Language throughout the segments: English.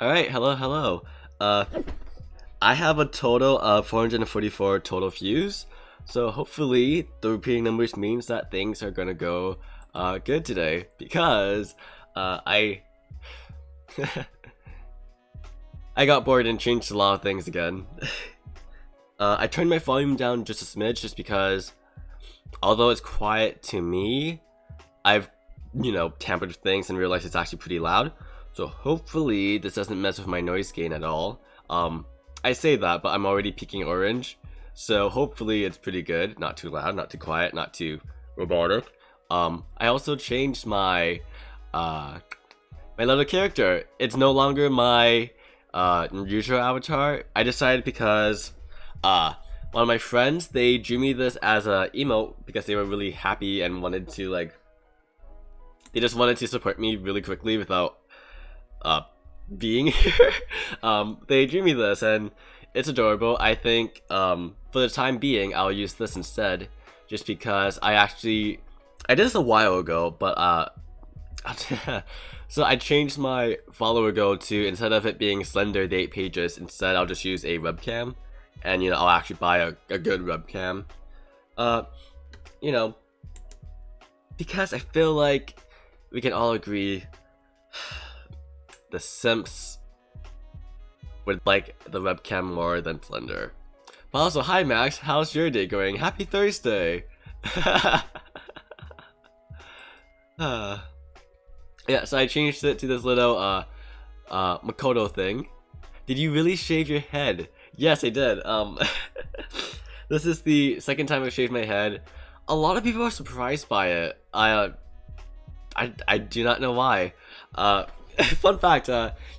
Alright, hello. I have a total of 444 total views, so hopefully the repeating numbers means that things are gonna go good today, because I I got bored and changed a lot of things again. I turned my volume down just a smidge just because, although it's quiet to me, I've, tampered with things and realized it's actually pretty loud. So hopefully this doesn't mess with my noise gain at all. I say that, but I'm already peaking orange, so hopefully it's pretty good. Not too loud, not too quiet, not too robotic. I also changed my my little character. It's no longer my usual avatar. I decided because one of my friends, they drew me this as a emote because they were really happy and wanted to they just wanted to support me really quickly without being here. They drew me this and it's adorable. I think for the time being I'll use this instead, just because I did this a while ago, but so I changed my follower goal to, instead of it being slender the 8 pages, instead I'll just use a webcam, and I'll actually buy a good webcam, because I feel like we can all agree the simps would like the webcam more than slender. But also, hi Max, how's your day going? Happy Thursday! Yeah, so I changed it to this little Makoto thing. Did you really shave your head? Yes, I did. This is the second time I've shaved my head. A lot of people are surprised by it. I do not know why. Fun fact,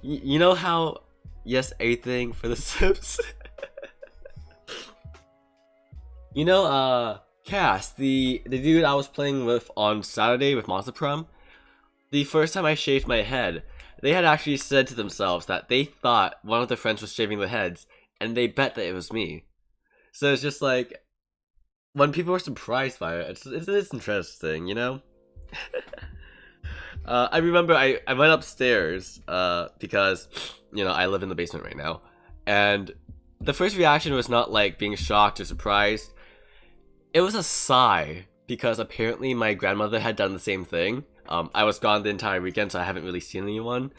you know how yes a thing for the Sims? Cass, the dude I was playing with on Saturday with Monster Prom, the first time I shaved my head, they had actually said to themselves that they thought one of their friends was shaving their heads, and they bet that it was me. So it's just like, when people are surprised by it, it's interesting, you know? I remember I went upstairs, because, you know, I live in the basement right now, and the first reaction was not like being shocked or surprised. It was a sigh, because apparently my grandmother had done the same thing. I was gone the entire weekend, so I haven't really seen anyone.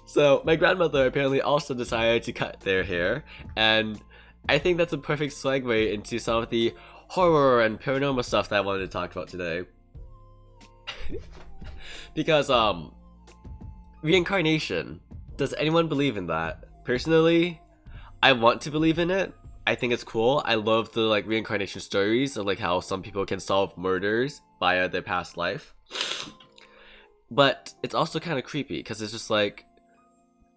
So my grandmother apparently also decided to cut their hair, and I think that's a perfect segue into some of the horror and paranormal stuff that I wanted to talk about today. Because, reincarnation. Does anyone believe in that? Personally, I want to believe in it. I think it's cool. I love the like reincarnation stories of like how some people can solve murders via their past life. But it's also kind of creepy because it's just like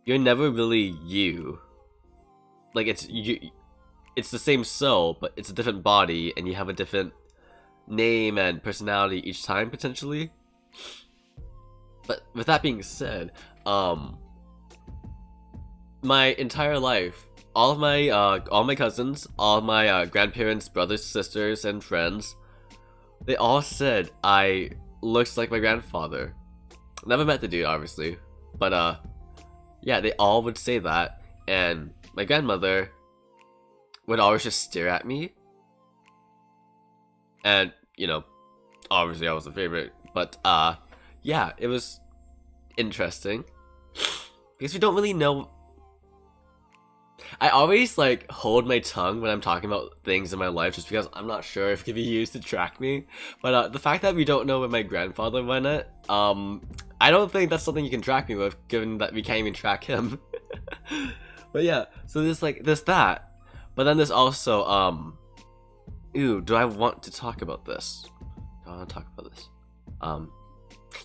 you're never really you. Like it's the same soul, but it's a different body, and you have a different name and personality each time potentially. But with that being said, my entire life, all my cousins, all my grandparents, brothers, sisters, and friends, they all said I looked like my grandfather. Never met the dude, obviously, but yeah, they all would say that, and my grandmother would always just stare at me, and you know, obviously I was a favorite, but yeah, it was interesting because we don't really know. I always like hold my tongue when I'm talking about things in my life just because I'm not sure if it can be used to track me. But the fact that we don't know where my grandfather went at, I don't think that's something you can track me with, given that we can't even track him. But yeah, so there's that. But then there's also, ooh, do I want to talk about this? Do I want to talk about this?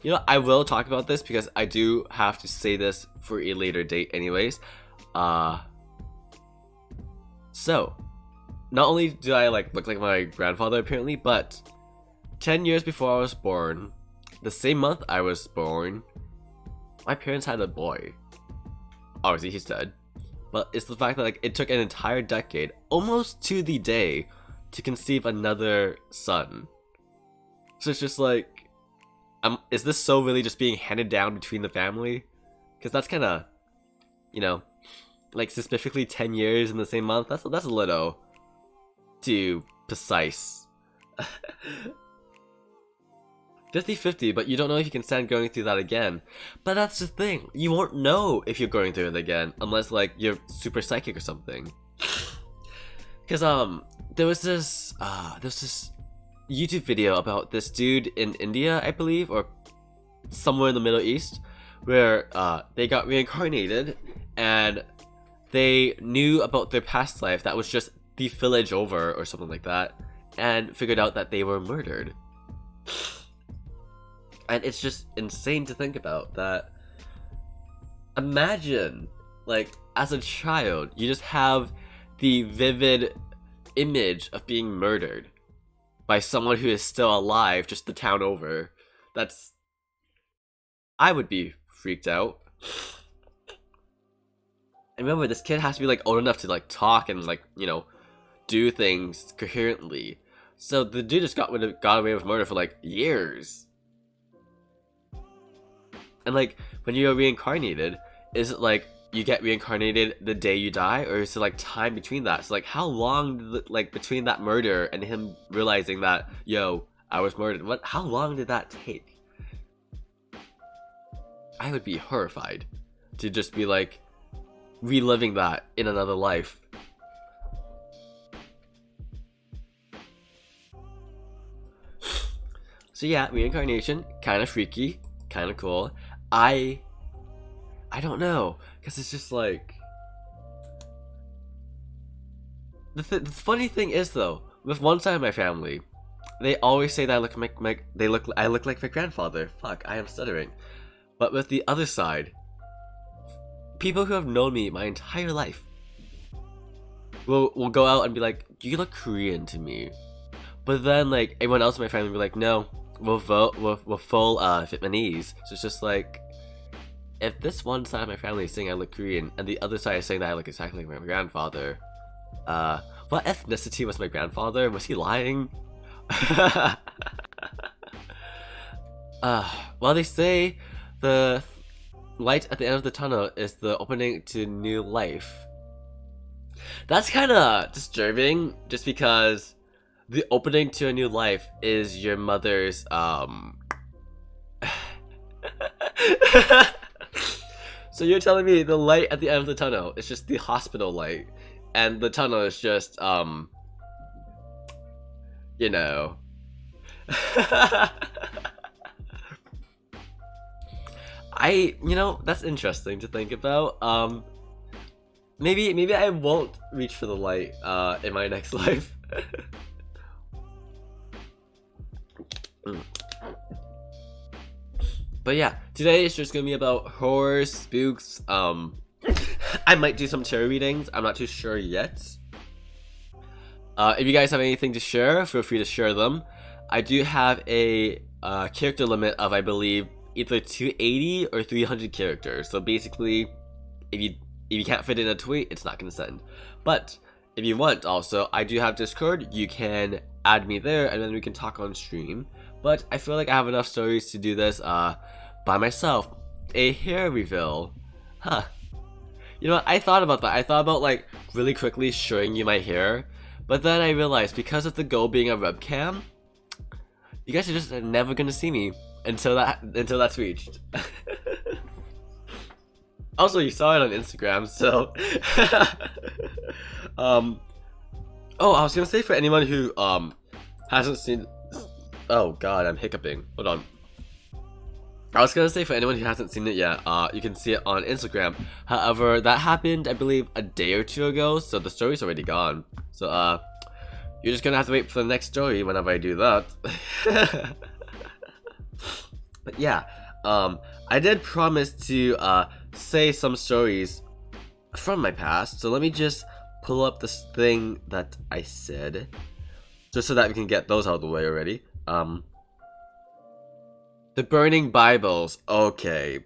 You know, I will talk about this because I do have to say this for a later date anyways. So, not only do I like look like my grandfather apparently, but 10 years before I was born, the same month I was born, my parents had a boy. Obviously he's dead, but it's the fact that like it took an entire decade, almost to the day, to conceive another son. So it's just like, is this so really just being handed down between the family? Because that's kind of, you know, like specifically 10 years in the same month. That's a little too precise. 50-50, but you don't know if you can stand going through that again. But that's the thing, you won't know if you're going through it again unless like you're super psychic or something. Because there was this YouTube video about this dude in India, I believe, or somewhere in the Middle East, where they got reincarnated and they knew about their past life that was just the village over or something like that, and figured out that they were murdered. And it's just insane to think about that. Imagine, like, as a child, you just have the vivid image of being murdered by someone who is still alive just the town over. I would be freaked out. And remember, this kid has to be like old enough to like talk and like, you know, do things coherently. So the dude just got away with murder for like years. And like, when you're reincarnated, is it like you get reincarnated the day you die, or is it like time between that? So like, how long like between that murder and him realizing that, yo, I was murdered? How long did that take? I would be horrified to just be like reliving that in another life. So yeah, reincarnation, kind of freaky, kind of cool. I don't know, because it's just like the funny thing is though, with one side of my family, they always say that I look like my grandfather. Fuck, I am stuttering. But with the other side, people who have known me my entire life, will go out and be like, you look Korean to me. But then like everyone else in my family will be like, no, we'll vote we're full Vietnamese. So it's just like, if this one side of my family is saying I look Korean and the other side is saying that I look exactly like my grandfather, what ethnicity was my grandfather? Was he lying? Well, they say the light at the end of the tunnel is the opening to new life. That's kind of disturbing, just because the opening to a new life is your mother's So you're telling me the light at the end of the tunnel is just the hospital light, and the tunnel is just you know. That's interesting to think about. Maybe I won't reach for the light in my next life. But yeah, today is just gonna be about horror, spooks. I might do some tarot readings. I'm not too sure yet. If you guys have anything to share, feel free to share them. I do have a character limit of, I believe, either 280 or 300 characters. So basically, if you can't fit in a tweet, it's not gonna send. But if you want, also, I do have Discord. You can add me there, and then we can talk on stream. But I feel like I have enough stories to do this by myself. A hair reveal. Huh. You know what? I thought about that. I thought about like really quickly showing you my hair. But then I realized, because of the goal being a webcam, you guys are just never gonna see me until that's reached. Also, you saw it on Instagram, so oh, I was gonna say, for anyone who hasn't seen, oh god, I'm hiccuping. Hold on. I was gonna say, for anyone who hasn't seen it yet, you can see it on Instagram. However, that happened, I believe, a day or two ago, so the story's already gone. So you're just gonna have to wait for the next story whenever I do that. But yeah, I did promise to say some stories from my past, so let me just pull up this thing that I said, just so that we can get those out of the way already. The burning Bibles. Okay.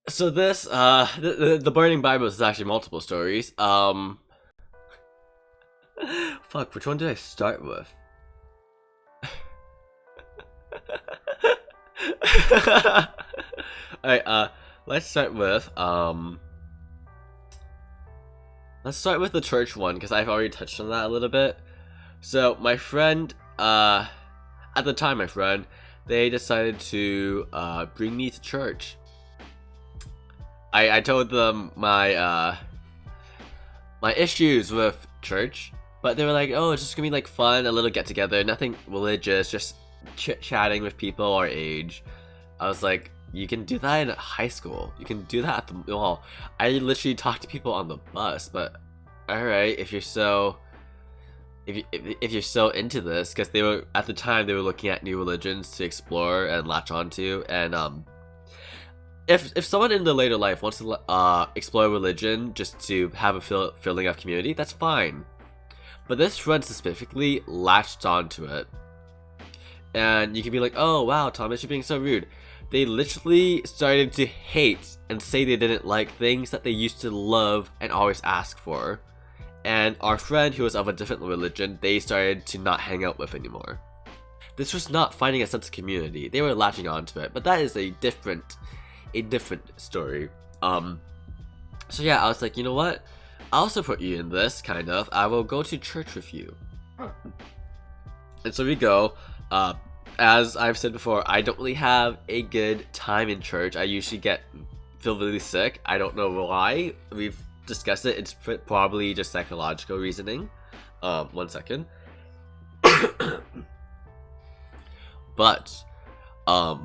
So this, the burning Bibles is actually multiple stories. Fuck, which one did I start with? Alright, let's start with the church one, because I've already touched on that a little bit. So my friend, at the time, they decided to bring me to church. I told them my my issues with church, but they were like, oh, it's just gonna be like fun, a little get together, nothing religious, just chit-chatting with people our age. I was like, you can do that in high school, you can do that at the mall. I literally talked to people on the bus. But alright, if you're so into this, because they were, at the time, they were looking at new religions to explore and latch onto, and if someone in their later life wants to explore religion just to have a feeling of community, that's fine. But this friend specifically latched onto it. And you can be like, oh wow, Thomas, you're being so rude. They literally started to hate and say they didn't like things that they used to love and always ask for. And our friend, who was of a different religion, they started to not hang out with anymore. This was not finding a sense of community. They were latching onto it, but that is a different story. So yeah, I was like, you know what? I'll support you in this, kind of. I will go to church with you. And so we go. As I've said before, I don't really have a good time in church. I usually feel really sick. I don't know why. We've discussed it. It's probably just psychological reasoning. 1 second. But a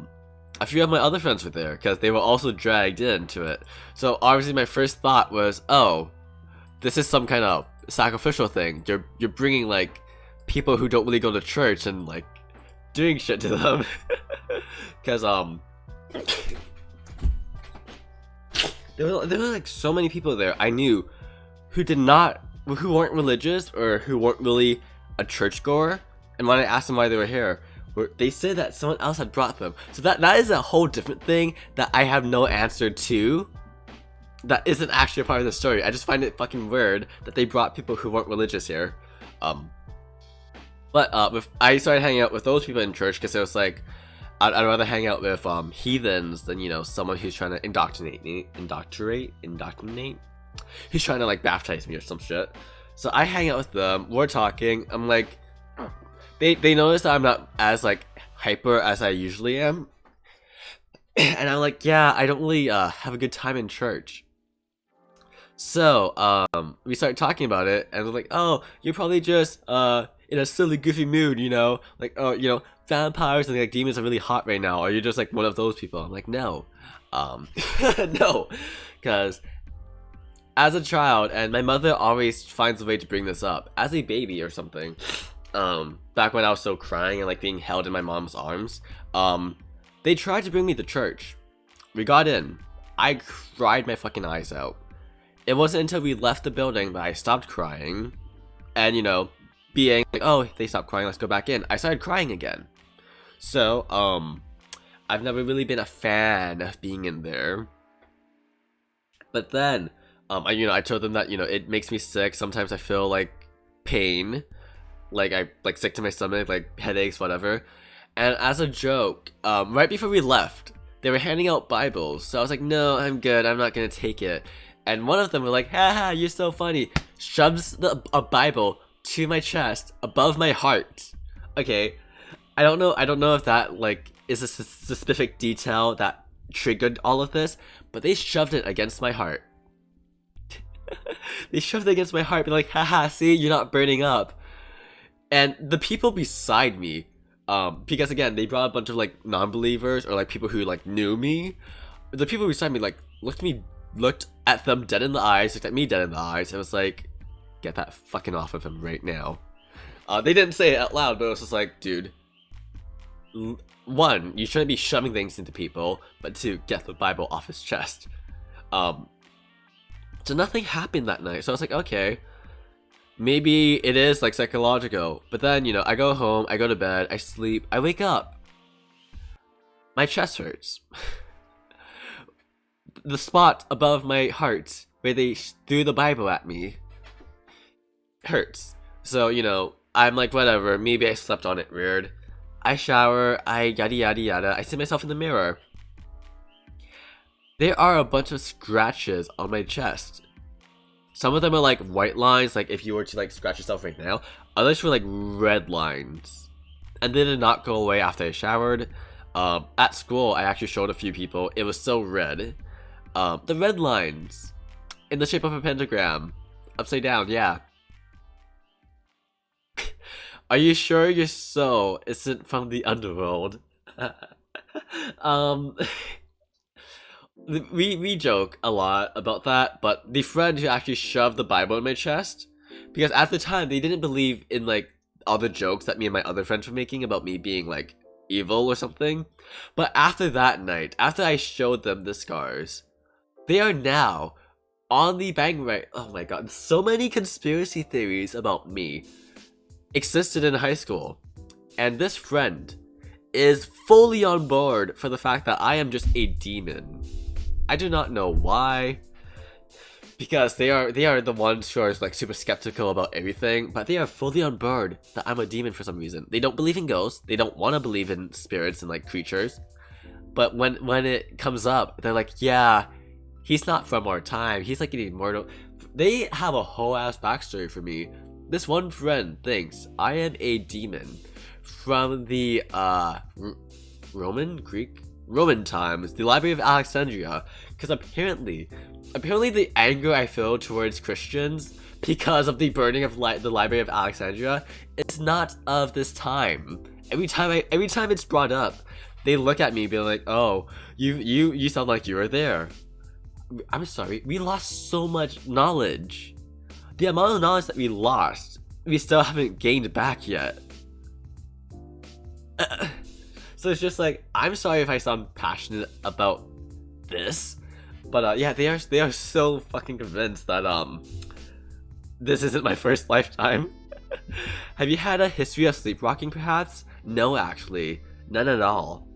few of my other friends were there, because they were also dragged into it. So obviously my first thought was, oh, this is some kind of sacrificial thing. You're bringing like people who don't really go to church and like doing shit to them. Because there were like so many people there I knew who weren't religious or who weren't really a churchgoer. And when I asked them why they were here, they said that someone else had brought them. So that is a whole different thing that I have no answer to. That isn't actually a part of the story. I just find it fucking weird that they brought people who weren't religious here. But I started hanging out with those people in church because it was like, I'd rather hang out with heathens than, you know, someone who's trying to indoctrinate. Who's trying to like baptize me or some shit. So I hang out with them. We're talking. I'm like, they notice that I'm not as like hyper as I usually am, and I'm like, yeah, I don't really have a good time in church. So we started talking about it, and they're like, oh, you're probably just in a silly, goofy mood, you know, like, oh, you know, vampires and like demons are really hot right now. Or you're just like one of those people. I'm like, no, no, because as a child, and my mother always finds a way to bring this up as a baby or something. Back when I was still crying and like being held in my mom's arms, they tried to bring me to church. We got in. I cried my fucking eyes out. It wasn't until we left the building that I stopped crying, and you know, being like, oh, they stopped crying, let's go back in. I started crying again. So, I've never really been a fan of being in there. But then, I told them that, you know, it makes me sick. Sometimes I feel like pain, like I like sick to my stomach, like headaches, whatever. And as a joke, right before we left, they were handing out Bibles. So I was like, no, I'm good. I'm not gonna take it. And one of them were like, haha, you're so funny. Shoves a Bible to my chest above my heart. Okay, I don't know if that like is a specific detail that triggered all of this, but they shoved it against my heart. They shoved it against my heart, be like, haha, see, you're not burning up. And the people beside me, because again, they brought a bunch of like non-believers or like people who like knew me. The people beside me like looked at them dead in the eyes, looked at me dead in the eyes, and was like, get that fucking off of him right now. They didn't say it out loud, but it was just like, dude, one, you shouldn't be shoving things into people, but two, get the Bible off his chest. So nothing happened that night, so I was like, okay, maybe it is like psychological. But then, you know, I go home, I go to bed, I sleep, I wake up, my chest hurts. The spot above my heart where they threw the Bible at me hurts. So, you know, I'm like, whatever, maybe I slept on it weird. I shower, I yada yada yada, I see myself in the mirror. There are a bunch of scratches on my chest. Some of them are like white lines, like if you were to like scratch yourself right now. Others were like red lines. And they did not go away after I showered. At school, I actually showed a few people. It was still red. The red lines in the shape of a pentagram. Upside down, yeah. Are you sure your soul isn't from the underworld? We joke a lot about that, but the friend who actually shoved the Bible in my chest, because at the time they didn't believe in like all the jokes that me and my other friends were making about me being like evil or something. But after that night, after I showed them the scars, they are now on the bang right. Oh my god, so many conspiracy theories about me existed in high school, and this friend is fully on board for the fact that I am just a demon. I do not know why, because they are the ones who are like super skeptical about everything, but they are fully on board that I'm a demon for some reason. They don't believe in ghosts, they don't want to believe in spirits and like creatures, but when it comes up, they're like, yeah, he's not from our time, he's like an immortal. They have a whole ass backstory for me. This one friend thinks I am a demon from the Roman times, the Library of Alexandria, because apparently the anger I feel towards Christians because of the burning of the Library of Alexandria is not of this time. Every time it's brought up, they look at me being like, oh, you sound like you were there. I'm sorry, we lost so much knowledge. The amount of knowledge that we lost, we still haven't gained back yet. So it's just like, I'm sorry if I sound passionate about this, But yeah, they are so fucking convinced that this isn't my first lifetime. Have you had a history of sleepwalking perhaps? No, actually, none at all.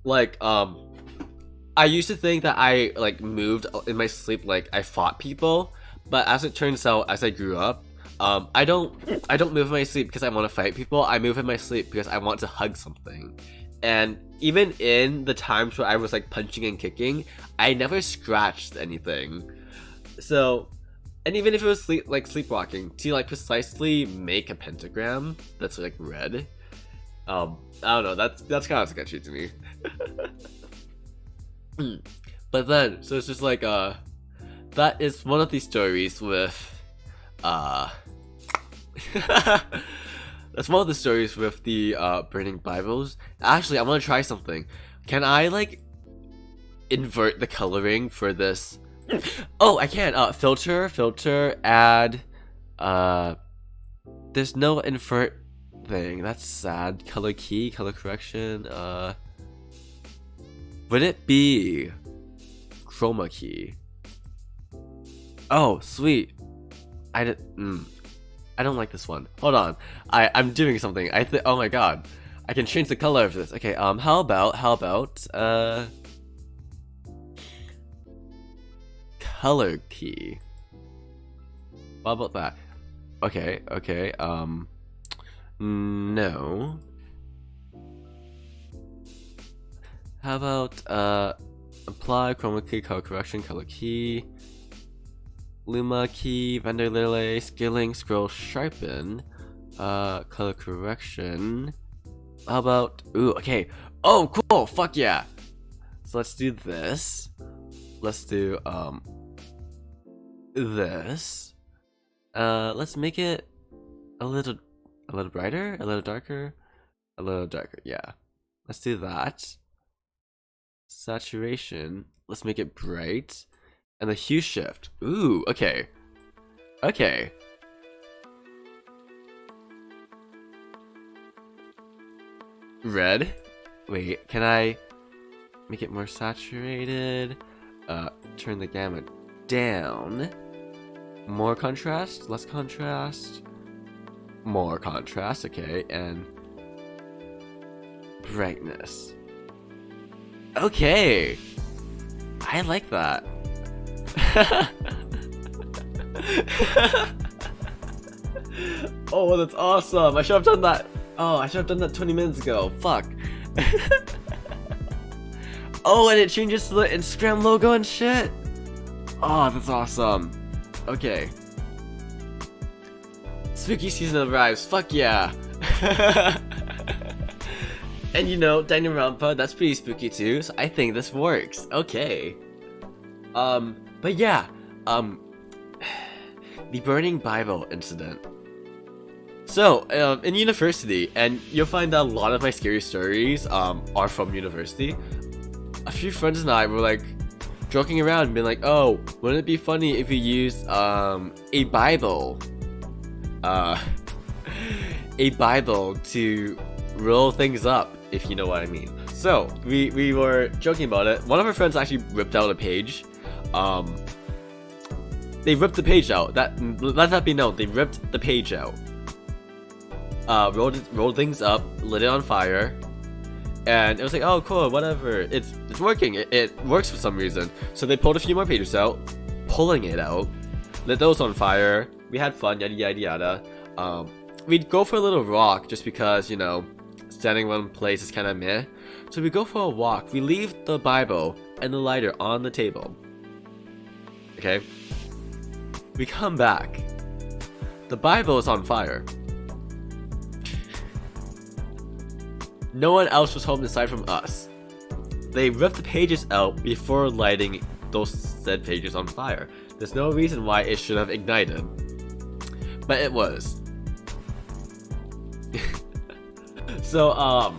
Like I used to think that I like moved in my sleep, like I fought people, but as it turns out, as I grew up, I don't move in my sleep because I want to fight people. I move in my sleep because I want to hug something. And even in the times where I was like punching and kicking, I never scratched anything. So, and even if it was sleepwalking, to like precisely make a pentagram that's like red, I don't know. That's kind of sketchy to me. But then, so it's just like that is one of these stories with that's one of the stories with the burning Bibles. Actually, I want to try something. Can I like invert the coloring for this? Oh, I can. Filter, add. There's no invert thing. That's sad. Color key, color correction. Would it be chroma key? Oh, sweet. I don't like this one. Hold on. I'm doing something. Oh my god. I can change the color of this. Okay, how about color key. What about that? Okay, no. How about apply chroma key, color correction, color key, luma key, vendor lily, scaling, scroll, sharpen, color correction. How about okay. Oh, cool. Fuck yeah. So let's do this. Let's do this. Let's make it a little brighter, a little darker, a little darker. Yeah. Let's do that. Saturation. Let's make it bright. And the hue shift. Ooh, okay. Okay. Red. Wait, can I make it more saturated? Turn the gamut down. More contrast, less contrast. More contrast, okay, and brightness. Okay. I like that. Oh, that's awesome. I should have done that. Oh, I should have done that 20 minutes ago. Fuck. Oh, and it changes to the Instagram logo and shit. Oh, that's awesome. Okay. Spooky season arrives. Fuck yeah. And you know, Dynamrampa, that's pretty spooky too, so I think this works. Okay. But yeah, the burning Bible incident. So, in university, and you'll find that a lot of my scary stories, are from university. A few friends and I were like, joking around, being like, oh, wouldn't it be funny if we used, a Bible? A Bible to roll things up, if you know what I mean. So, we were joking about it. One of our friends actually ripped out a page. They ripped the page out. Let that be known. They ripped the page out. Rolled things up, lit it on fire, and it was like, oh cool, whatever. It's working. It works for some reason. So they pulled a few more pages out, pulling it out, lit those on fire. We had fun, yada yada yada. We'd go for a little walk just because, you know, standing in one place is kind of meh. So we go for a walk. We leave the Bible and the lighter on the table. Okay. We come back. The Bible is on fire. No one else was home aside from us. They ripped the pages out before lighting those said pages on fire. There's no reason why it should have ignited. But it was. So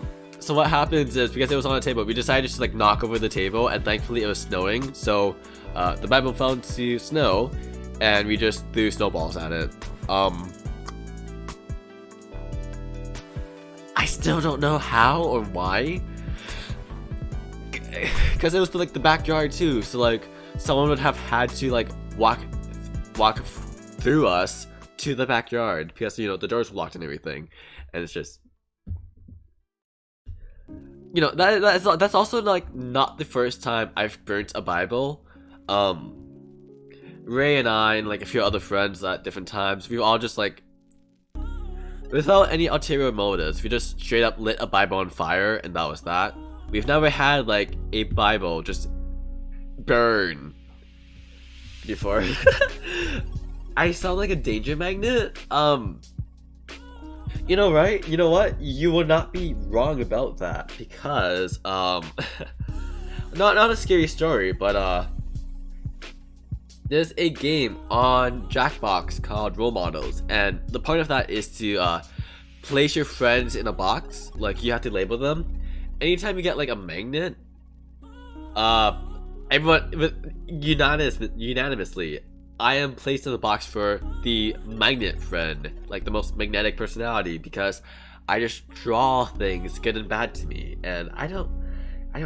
what happens is, because it was on the table, we decided to like knock over the table, and thankfully it was snowing, so the Bible fell into snow, and we just threw snowballs at it. I still don't know how or why. because it was like the backyard too, so like someone would have had to like walk through us to the backyard because, you know, the doors were locked and everything. And it's just, you know, that's also like not the first time I've burnt a Bible. Ray and I and like a few other friends at different times, we've all just like, without any ulterior motives, we just straight up lit a Bible on fire, and that was that. We've never had like a Bible just burn before. I sound like a danger magnet. You know, right? You know what? You will not be wrong about that, because not a scary story, but there's a game on Jackbox called Role Models, and the point of that is to place your friends in a box. Like, you have to label them. Anytime you get like a magnet, everyone unanimously, I am placed in the box for the magnet friend, like the most magnetic personality, because I just draw things good and bad to me, and I don't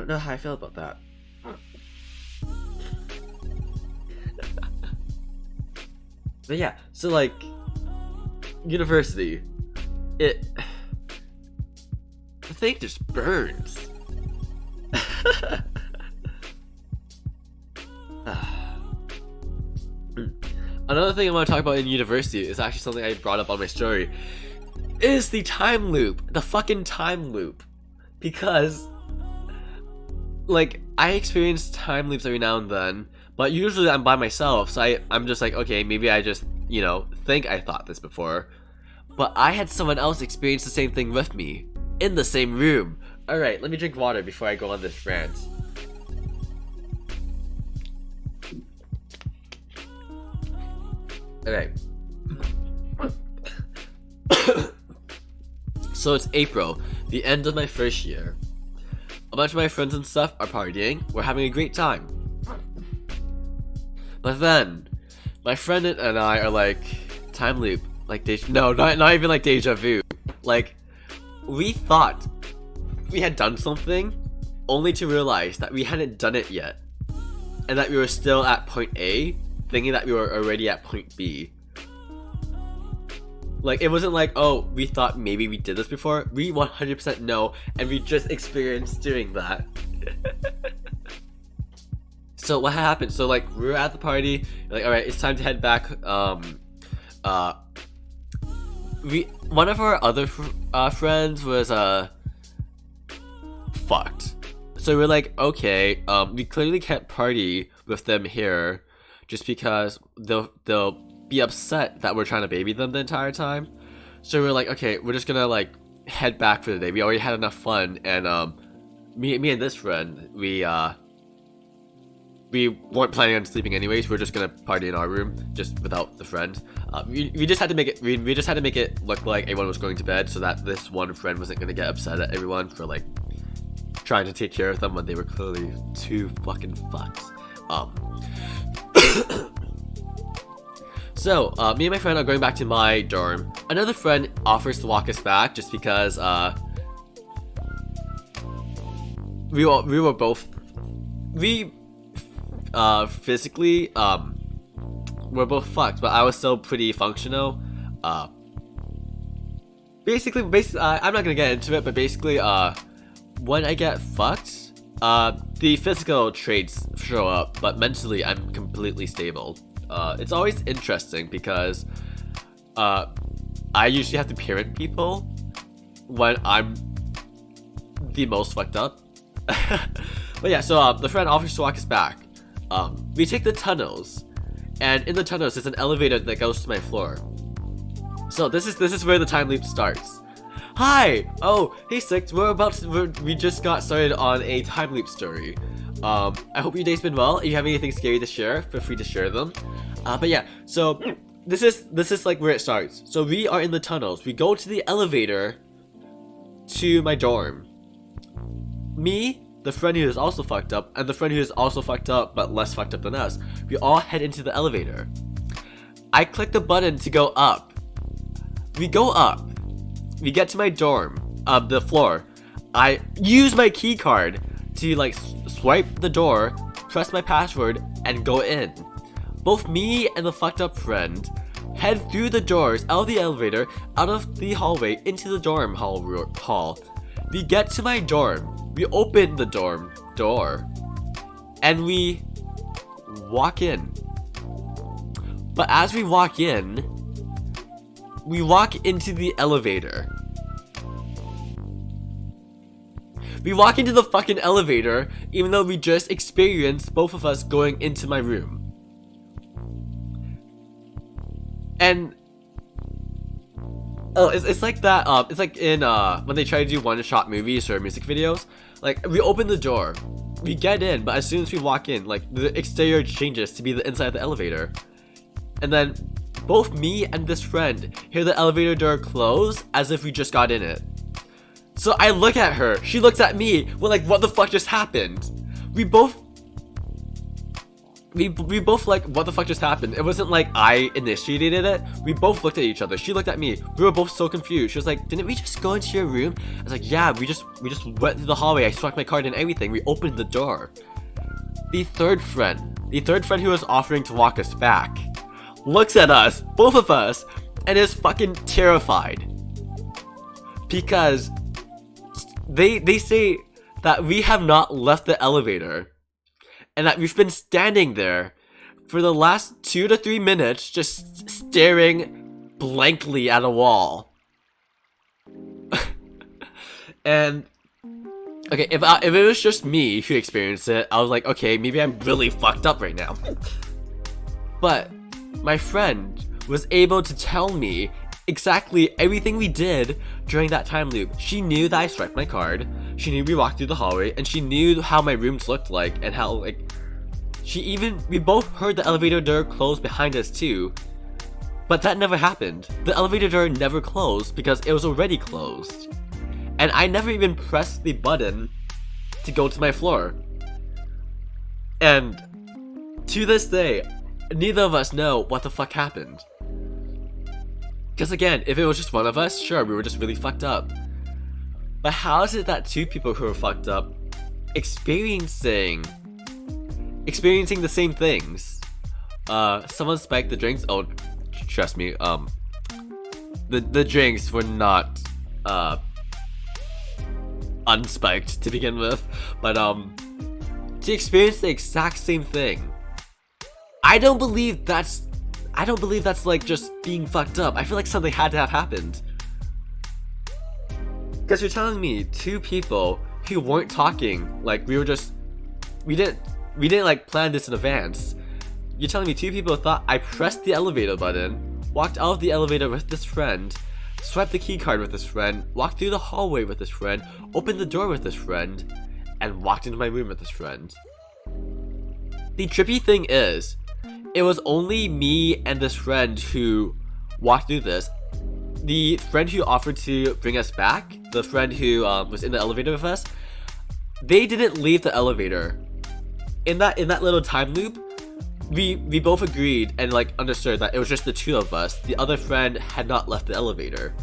know how I feel about that. But yeah, so like university, the thing just burns. Another thing I want to talk about in university is actually something I brought up on my story, is the time loop, the fucking time loop. Because like, I experience time loops every now and then, but usually I'm by myself, so I'm just like, okay, maybe I just, you know, think I thought this before. But I had someone else experience the same thing with me, in the same room. Alright, let me drink water before I go on this rant. Okay. So it's April, the end of my first year. A bunch of my friends and stuff are partying, we're having a great time. But then, my friend and I are like, time loop, like not even like deja vu. Like, we thought we had done something, only to realize that we hadn't done it yet. And that we were still at point A, thinking that we were already at point B. Like, it wasn't like, oh, we thought maybe we did this before. We 100% know, and we just experienced doing that. So what happened? So like, we were at the party, like, alright, it's time to head back. One of our other friends was fucked. So we're like, okay, we clearly can't party with them here, just because they'll be upset that we're trying to baby them the entire time. So we're like, okay, we're just gonna like head back for the day. We already had enough fun, and me and this friend, we weren't planning on sleeping anyways. We're just gonna party in our room, just without the friend. We just had to make it. We just had to make it look like everyone was going to bed, so that this one friend wasn't gonna get upset at everyone for like trying to take care of them when they were clearly too fucking fucked. So, me and my friend are going back to my dorm. Another friend offers to walk us back just because, physically, we're both fucked, but I was still pretty functional. Basically, I'm not gonna get into it, but basically, when I get fucked, the physical traits show up, but mentally, I'm completely stable. It's always interesting because I usually have to parent people when I'm the most fucked up. But yeah, so the friend offers to walk us back. We take the tunnels, and in the tunnels there's an elevator that goes to my floor. So this is where the time loop starts. Hi! Oh, hey Six, we just got started on a time loop story. I hope your day's been well. If you have anything scary to share, feel free to share them. But yeah, so this is like where it starts. So we are in the tunnels. We go to the elevator to my dorm. Me, the friend who is also fucked up, and the friend who is also fucked up but less fucked up than us, we all head into the elevator. I click the button to go up. We go up. We get to my dorm, the floor. I use my key card to like swipe the door, press my password, and go in. Both me and the fucked up friend head through the doors, out of the elevator, out of the hallway, into the dorm hall. We get to my dorm. We open the dorm door. And we walk in. But as we walk into the elevator. We walk into the fucking elevator, even though we just experienced both of us going into my room. And oh, it's like that. It's like in when they try to do one-shot movies or music videos. Like, we open the door, we get in, but as soon as we walk in, like, the exterior changes to be the inside of the elevator. And then both me and this friend hear the elevator door close as if we just got in it. So I look at her, she looks at me, we're like, what the fuck just happened? We both like, what the fuck just happened? It wasn't like I initiated it. We both looked at each other. She looked at me. We were both so confused. She was like, didn't we just go into your room? I was like, yeah, we just went through the hallway. I swiped my card and everything. We opened the door. The third friend who was offering to walk us back, looks at us, both of us, and is fucking terrified. Because they say that we have not left the elevator. And that we've been standing there for the last 2 to 3 minutes just staring blankly at a wall. And okay, if it was just me who experienced it, I was like, okay, maybe I'm really fucked up right now. But my friend was able to tell me exactly everything we did during that time loop. She knew that I swiped my card, she knew we walked through the hallway, and she knew how my rooms looked like, and how, like, we both heard the elevator door close behind us too. But that never happened. The elevator door never closed because it was already closed. And I never even pressed the button to go to my floor. And to this day, neither of us know what the fuck happened. Because again, if it was just one of us, sure, we were just really fucked up. But how is it that two people who are fucked up experiencing the same things? Someone spiked the drinks. Oh, trust me, the drinks were not unspiked to begin with, but to experience the exact same thing, I don't believe that's like just being fucked up. I feel like something had to have happened. Because you're telling me two people who weren't talking, like we didn't like plan this in advance. You're telling me two people thought I pressed the elevator button, walked out of the elevator with this friend, swiped the key card with this friend, walked through the hallway with this friend, opened the door with this friend, and walked into my room with this friend. The trippy thing is, it was only me and this friend who walked through this. The friend who offered to bring us back, the friend who was in the elevator with us, they didn't leave the elevator. In that little time loop, we both agreed and like understood that it was just the two of us. The other friend had not left the elevator.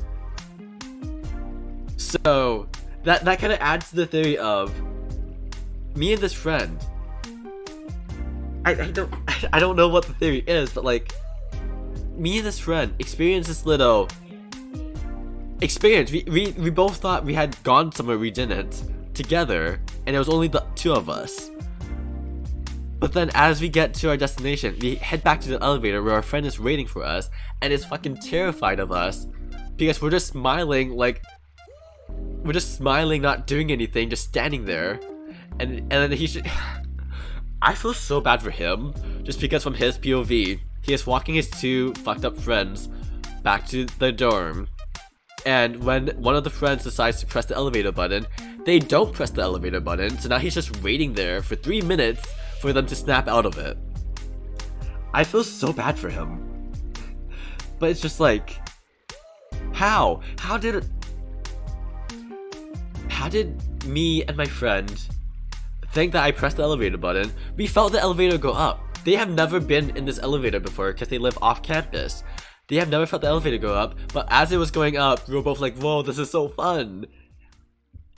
So that kind of adds to the theory of me and this friend. I don't know what the theory is, but like me and this friend experienced this little experience. We both thought we had gone somewhere we didn't together, and it was only the two of us. But then as we get to our destination, we head back to the elevator where our friend is waiting for us and is fucking terrified of us because we're just smiling, not doing anything, just standing there. And then he should I feel so bad for him just because from his POV, he is walking his two fucked up friends back to the dorm. And when one of the friends decides to press the elevator button, they don't press the elevator button, so now he's just waiting there for 3 minutes for them to snap out of it. I feel so bad for him. But it's just like, how did me and my friend think that I pressed the elevator button? We felt the elevator go up. They have never been in this elevator before because they live off campus. They have never felt the elevator go up, but as it was going up, we were both like, whoa, this is so fun.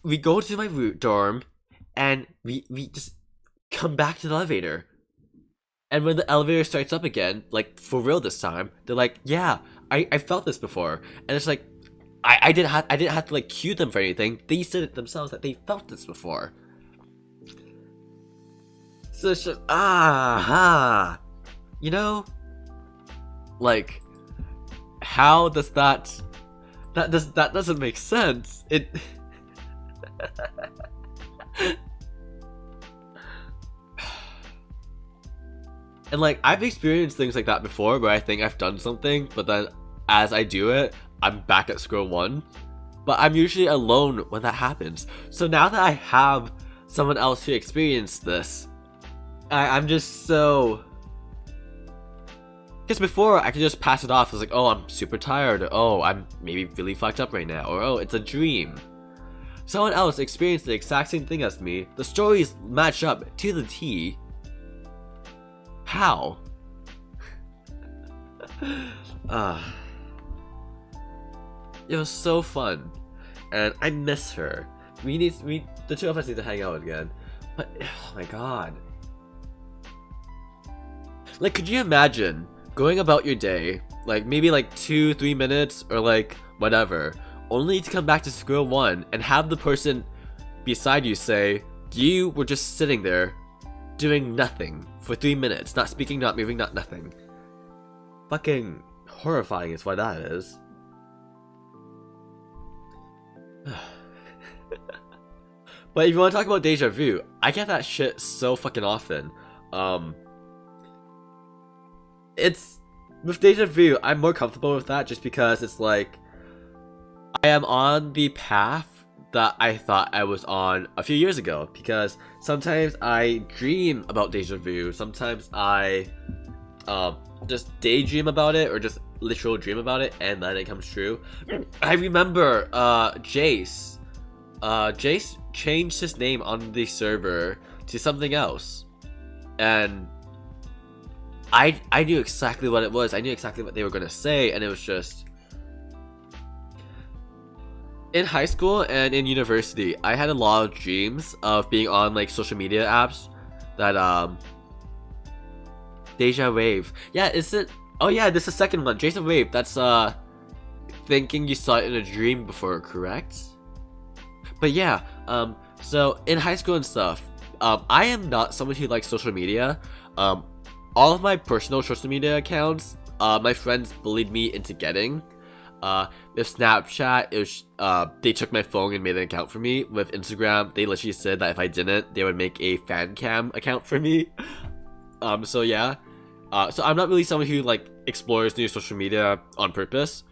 We go to my dorm, and we just come back to the elevator. And when the elevator starts up again, like for real this time, they're like, yeah, I felt this before. And it's like, I didn't have to like cue them for anything. They said it themselves that they felt this before. So it's just you know, like, how does that doesn't make sense. It and like, I've experienced things like that before where I think I've done something, but then as I do it, I'm back at square one. But I'm usually alone when that happens. So now that I have someone else who experienced this, I'm just so... Because before, I could just pass it off as like, oh, I'm super tired, or oh, I'm maybe really fucked up right now, or oh, it's a dream. Someone else experienced the exact same thing as me. The stories match up to the T. How? It was so fun, and I miss her. The two of us need to hang out again. But oh my god, like, could you imagine going about your day, like maybe like 2-3 minutes or like whatever, only to come back to square one and have the person beside you say you were just sitting there doing nothing for 3 minutes, not speaking, not moving, not nothing. Fucking horrifying is what that is. But if you want to talk about deja vu, I get that shit so fucking often. It's with deja vu, I'm more comfortable with that just because it's like I am on the path that I thought I was on a few years ago, because sometimes I dream about deja vu, sometimes I just daydream about it, or just literal dream about it, and then it comes true. I remember Jace changed his name on the server to something else, and I knew exactly what it was. I knew exactly what they were gonna say, and it was just... In high school and in university, I had a lot of dreams of being on like social media apps that Deja Wave. Yeah, is it? Oh yeah, this is the second one. Jason Wave. That's thinking you saw it in a dream before, correct? But yeah, so in high school and stuff, I am not someone who likes social media. All of my personal social media accounts, my friends bullied me into getting. With Snapchat, it was, they took my phone and made an account for me. With Instagram, they literally said that if I didn't, they would make a fan cam account for me. So yeah. So I'm not really someone who like explores new social media on purpose.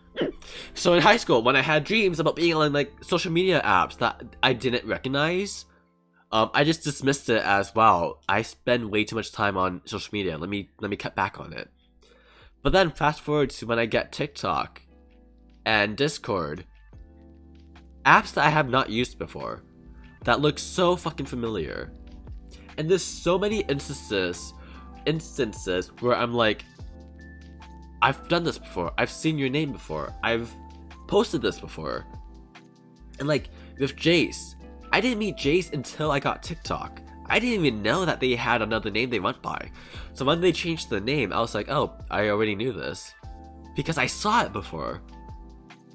So in high school, when I had dreams about being on like social media apps that I didn't recognize, I just dismissed it as, wow, I spend way too much time on social media. Let me cut back on it. But then fast forward to when I get TikTok and Discord, apps that I have not used before, that look so fucking familiar. And there's so many instances where I'm like, I've done this before, I've seen your name before, I've posted this before. And like with Jace, I didn't meet Jace until I got TikTok. I didn't even know that they had another name they went by. So when they changed the name, I was like, oh, I already knew this, because I saw it before.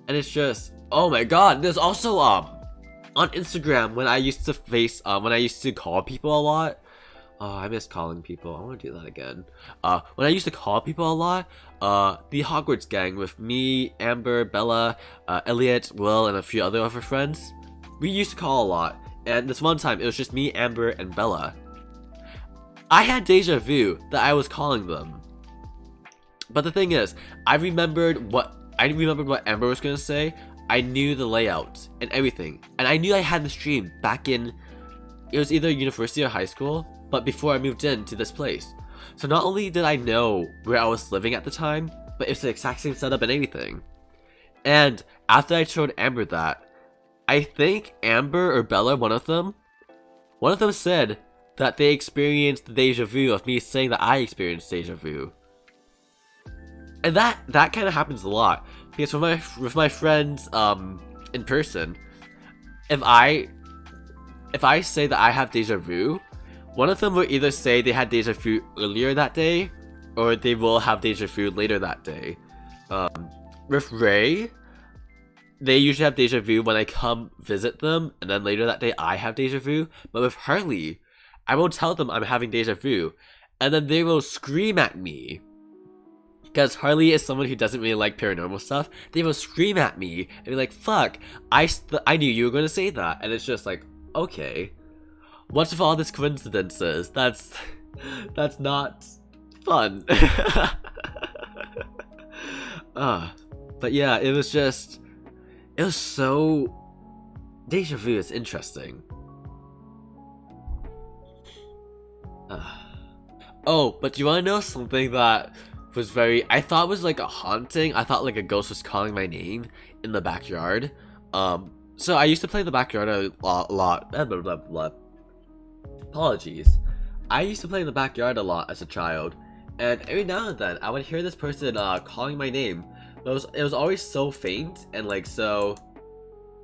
And it's just, oh my god. There's also on Instagram, when I used to call people a lot. Oh, I miss calling people. I want to do that again. When I used to call people a lot, the Hogwarts gang with me, Amber, Bella, Elliot, Will, and a few other of our friends, we used to call a lot. And this one time, it was just me, Amber, and Bella. I had deja vu that I was calling them. But the thing is, I remembered what Amber was gonna say. I knew the layout and everything, and I knew I had this dream back in, it was either university or high school, but before I moved into this place. So not only did I know where I was living at the time, but it's the exact same setup and everything. And after I told Amber that, I think Amber or Bella, one of them said that they experienced the deja vu of me saying that I experienced deja vu. And that kind of happens a lot, because with my friends in person, if I if I say that I have deja vu, one of them will either say they had deja vu earlier that day, or they will have deja vu later that day. With Ray, they usually have deja vu when I come visit them, and then later that day I have deja vu. But with Harley, I will tell them I'm having deja vu, and then they will scream at me. Because Harley is someone who doesn't really like paranormal stuff. They will scream at me and be like, fuck, I knew you were going to say that. And it's just like, okay. What's with all these coincidences? That's not fun. But yeah, it was so... Deja vu is interesting. Oh, but do you want to know something that was I thought was like a haunting? I thought like a ghost was calling my name in the backyard. So I used to play in the backyard a lot. Blah, blah, blah. Apologies. I used to play in the backyard a lot as a child, and every now and then I would hear this person calling my name. But it was always so faint and like so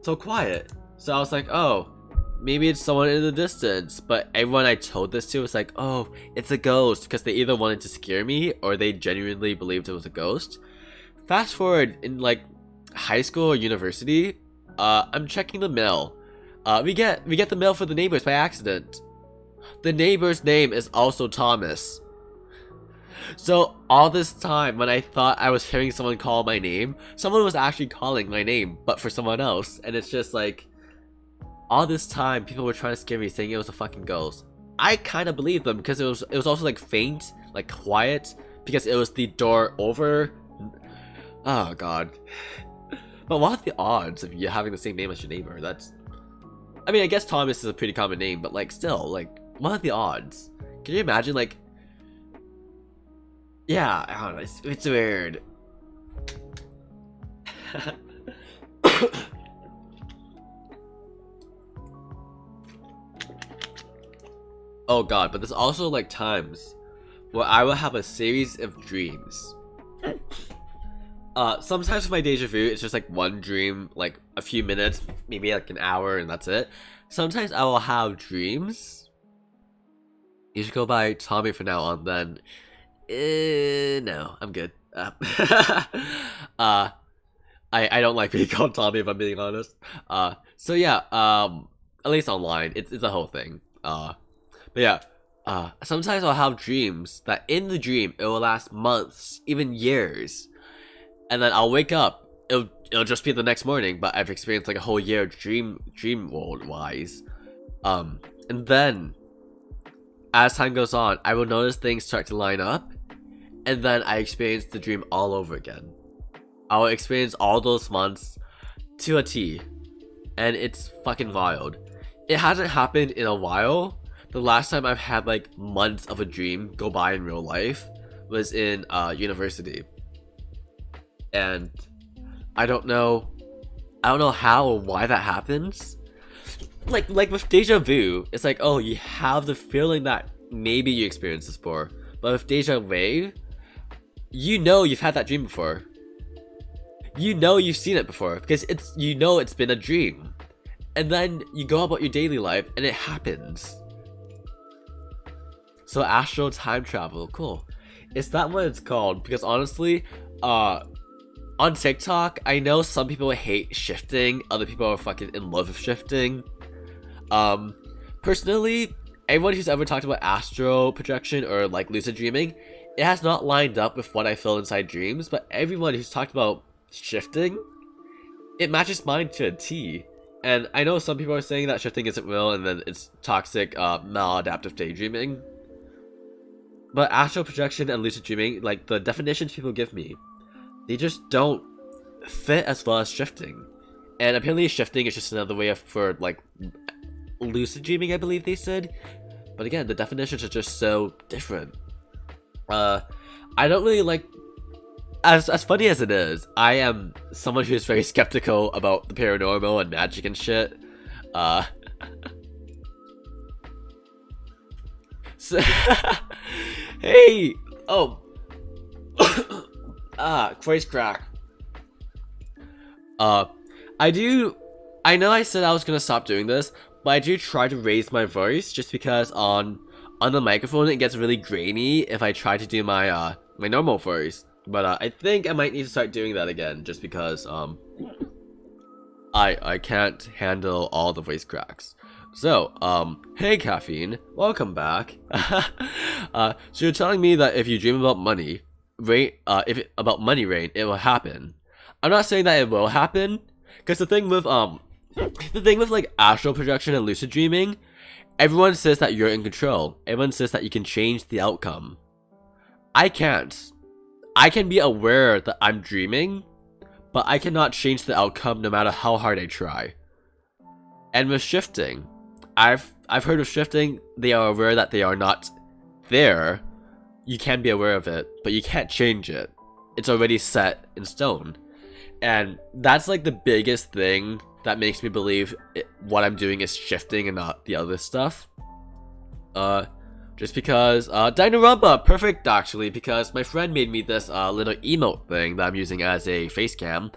quiet. So I was like, oh, maybe it's someone in the distance. But everyone I told this to was like, oh, it's a ghost, because they either wanted to scare me or they genuinely believed it was a ghost. Fast forward in like high school or university, I'm checking the mail. We get the mail for the neighbors by accident. The neighbor's name is also Thomas. So all this time when I thought I was hearing someone call my name, someone was actually calling my name, but for someone else. And it's just like, all this time people were trying to scare me, saying it was a fucking ghost. I kind of believed them because it was also like faint, like quiet, because it was the door over. Oh god. But what are the odds of you having the same name as your neighbor? I mean, I guess Thomas is a pretty common name, but like still, like, what are the odds? Can you imagine, like... Yeah, I don't know, it's weird. Oh god, but there's also like times where I will have a series of dreams. Sometimes with my deja vu, it's just like one dream, like a few minutes, maybe like an hour, and that's it. Sometimes I will have dreams. You should go by Tommy from now on then. No, I'm good. I don't like being called Tommy, if I'm being honest. So yeah, at least online, it's a whole thing. But yeah, sometimes I'll have dreams that in the dream, it will last months, even years. And then I'll wake up, it'll just be the next morning, but I've experienced like a whole year dream world wise. And then, as time goes on, I will notice things start to line up, and then I experience the dream all over again. I will experience all those months to a T, and it's fucking wild. It hasn't happened in a while. The last time I've had like months of a dream go by in real life was in university. And I don't know how or why that happens. Like with deja vu, it's like, oh, you have the feeling that maybe you experienced this before. But with deja vu, you know you've had that dream before. You know you've seen it before because it's been a dream. And then you go about your daily life and it happens. So astral time travel, cool. Is that what it's called? Because honestly, on TikTok, I know some people hate shifting, other people are fucking in love with shifting. Personally, everyone who's ever talked about astral projection or like lucid dreaming, it has not lined up with what I feel inside dreams, but everyone who's talked about shifting, it matches mine to a T. And I know some people are saying that shifting isn't real and then it's toxic, maladaptive daydreaming. But astral projection and lucid dreaming, like the definitions people give me, they just don't fit as well as shifting. And apparently shifting is just another way for like lucid dreaming, I believe they said. But again, the definitions are just so different. I don't really like, as funny as it is, I am someone who is very skeptical about the paranormal and magic and shit. So hey! Oh! Voice crack. I know I said I was gonna stop doing this, but I do try to raise my voice just because on the microphone it gets really grainy if I try to do my my normal voice. But I think I might need to start doing that again just because I can't handle all the voice cracks. So, hey Caffeine, welcome back. So you're telling me that if you dream about money, about money rain, it will happen. I'm not saying that it will happen, because the thing with like astral projection and lucid dreaming, everyone says that you're in control. Everyone says that you can change the outcome. I can't. I can be aware that I'm dreaming, but I cannot change the outcome no matter how hard I try. And with shifting, I've heard of shifting, they are aware that they are not there. You can be aware of it, but you can't change it. It's already set in stone. And that's like the biggest thing that makes me believe what I'm doing is shifting and not the other stuff. Just because, Dynarumba, perfect actually, because my friend made me this little emote thing that I'm using as a face cam.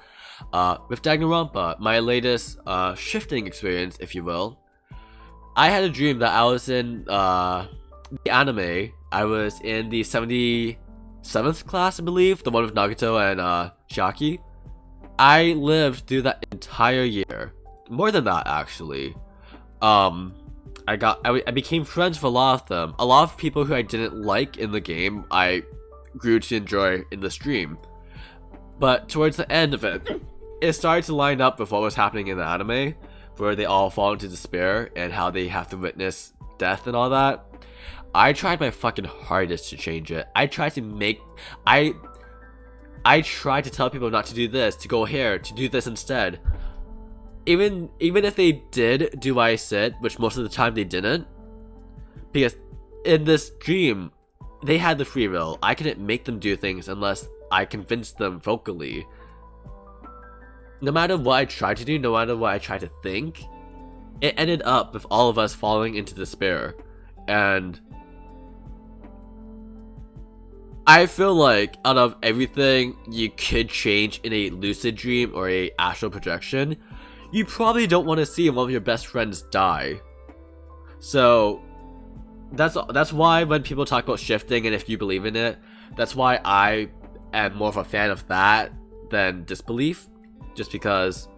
With Dynarumba, my latest shifting experience, if you will. I had a dream that I was in the anime. I was in the 77th class, I believe, the one with Nagato and Shiaki. I lived through that entire year. More than that, actually. I became friends with a lot of them. A lot of people who I didn't like in the game, I grew to enjoy in the stream. But towards the end of it, it started to line up with what was happening in the anime, where they all fall into despair and how they have to witness death and all that. I tried my fucking hardest to change it. I tried to tell people not to do this, to go here, to do this instead. Even if they did do what I said, which most of the time they didn't, because in this dream, they had the free will. I couldn't make them do things unless I convinced them vocally. No matter what I tried to do, no matter what I tried to think, it ended up with all of us falling into despair. And I feel like out of everything you could change in a lucid dream or a astral projection, you probably don't want to see one of your best friends die. So that's why when people talk about shifting, and if you believe in it, that's why I am more of a fan of that than disbelief. Just because,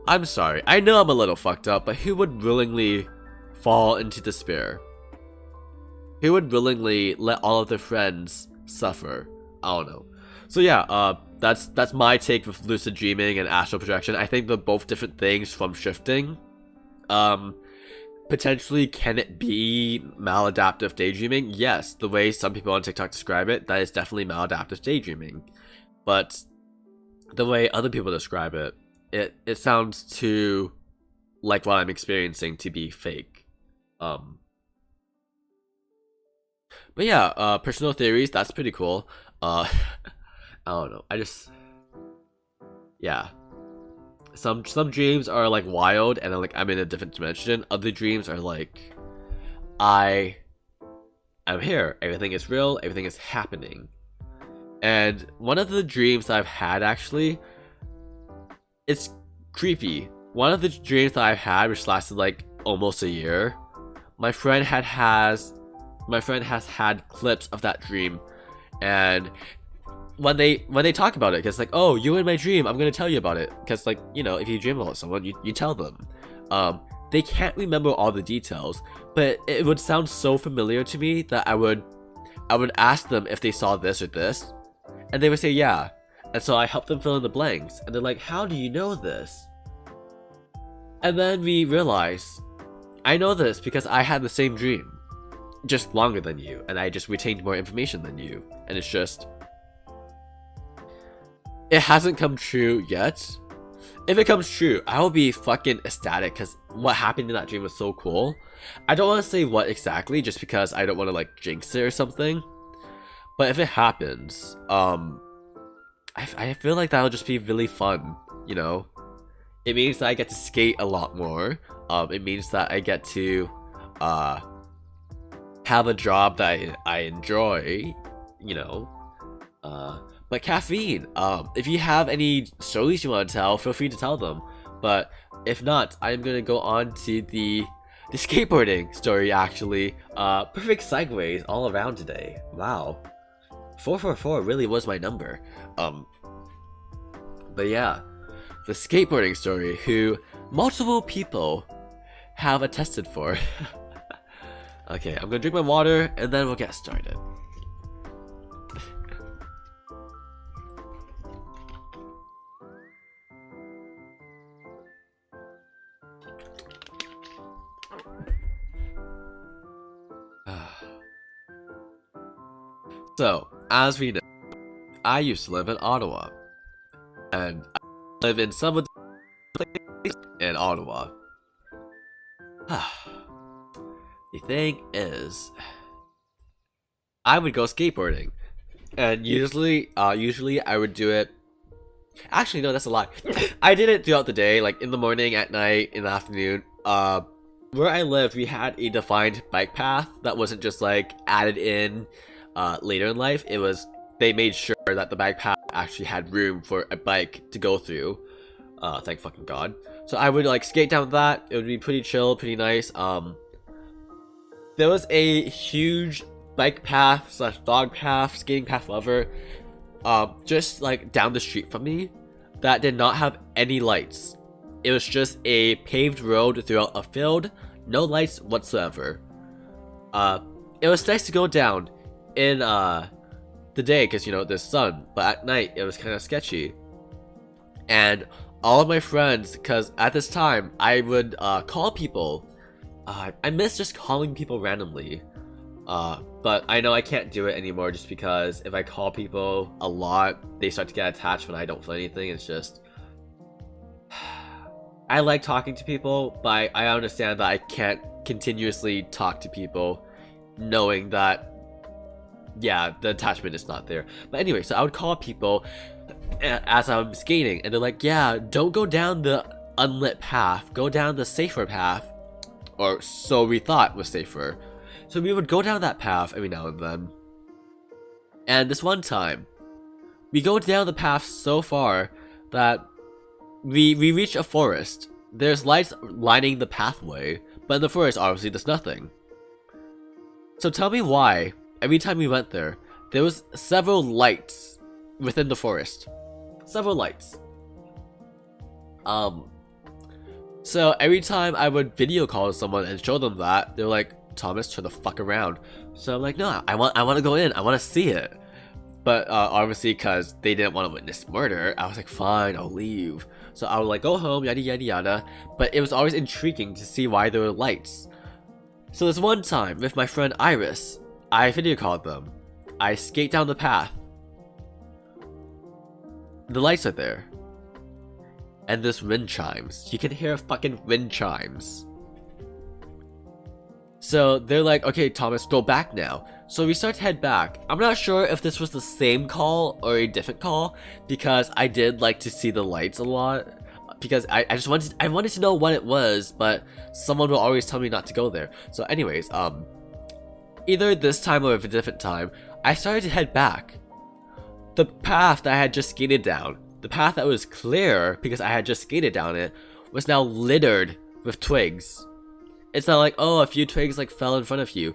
I'm sorry, I know I'm a little fucked up, but who would willingly fall into despair? Who would willingly let all of their friends suffer? I don't know. So yeah, that's my take with lucid dreaming and astral projection. I think they're both different things from shifting. Potentially, can it be maladaptive daydreaming? Yes, the way some people on TikTok describe it, that is definitely maladaptive daydreaming. But the way other people describe it, it sounds too like what I'm experiencing to be fake. But yeah, personal theories, that's pretty cool. I don't know. Yeah. Some dreams are like wild and like I'm in a different dimension. Other dreams are like I'm here. Everything is real. Everything is happening. And one of the dreams that I've had, actually, it's creepy. One of the dreams that I've had, which lasted like almost a year, my friend has had clips of that dream, and when they talk about it, because like, oh, you were in my dream, I'm gonna tell you about it, because like, you know, if you dream about someone, you tell them. They can't remember all the details, but it would sound so familiar to me that I would ask them if they saw this or this, and they would say yeah, and so I help them fill in the blanks, and they're like, how do you know this? And then we realize, I know this because I had the same dream, just longer than you, and I just retained more information than you, and it's just, it hasn't come true yet. If it comes true, I will be fucking ecstatic, because what happened in that dream was so cool. I don't want to say what exactly, just because I don't want to like jinx it or something. But if it happens, I feel like that'll just be really fun, you know? It means that I get to skate a lot more. It means that I get to have a job that I enjoy, you know? But Caffeine, if you have any stories you want to tell, feel free to tell them. But if not, I'm gonna go on to the skateboarding story actually. Perfect segues all around today. Wow. 444 really was my number. But yeah, the skateboarding story who multiple people have attested for. Okay, I'm gonna drink my water and then we'll get started. So, as we know, I used to live in Ottawa, and I live in some of the places in Ottawa. The thing is, I would go skateboarding, and usually I would do it. Actually, no, that's a lie. I did it throughout the day, like in the morning, at night, in the afternoon. Where I lived, we had a defined bike path that wasn't just like added in later in life. It was, they made sure that the bike path actually had room for a bike to go through. Thank fucking god. So I would like skate down that. It would be pretty chill, pretty nice. There was a huge bike path slash dog path, skating path, whatever, just like down the street from me that did not have any lights. It was just a paved road throughout a field, no lights whatsoever. It was nice to go down in the day because, you know, there's sun, but at night it was kind of sketchy. And all of my friends, because at this time I would call people. I miss just calling people randomly, but I know I can't do it anymore just because if I call people a lot, they start to get attached when I don't feel anything. It's just, I like talking to people, but I understand that I can't continuously talk to people knowing that, yeah, the attachment is not there. But anyway, so I would call people as I'm skating, and they're like, yeah, don't go down the unlit path, go down the safer path. Or so we thought was safer. So we would go down that path every now and then. And this one time, we go down the path so far that we reach a forest. There's lights lining the pathway, but in the forest obviously there's nothing. So tell me why, every time we went there was several lights within the forest. Several lights. So every time I would video call someone and show them that, they're like, Thomas, turn the fuck around. So I'm like, no, I want to go in. I want to see it. But obviously, because they didn't want to witness murder, I was like, fine, I'll leave. So I would like go home, yada yada yada. But it was always intriguing to see why there were lights. So this one time with my friend Iris, I video called them. I skate down the path. The lights are there. And there's wind chimes. You can hear fucking wind chimes. So they're like, okay, Thomas, go back now. So we start to head back. I'm not sure if this was the same call or a different call, because I did like to see the lights a lot. Because I just wanted to know what it was, but someone will always tell me not to go there. So anyways, either this time or a different time, I started to head back. The path that I had just skated down, the path that was clear because I had just skated down it, was now littered with twigs. It's not like, oh, a few twigs like fell in front of you.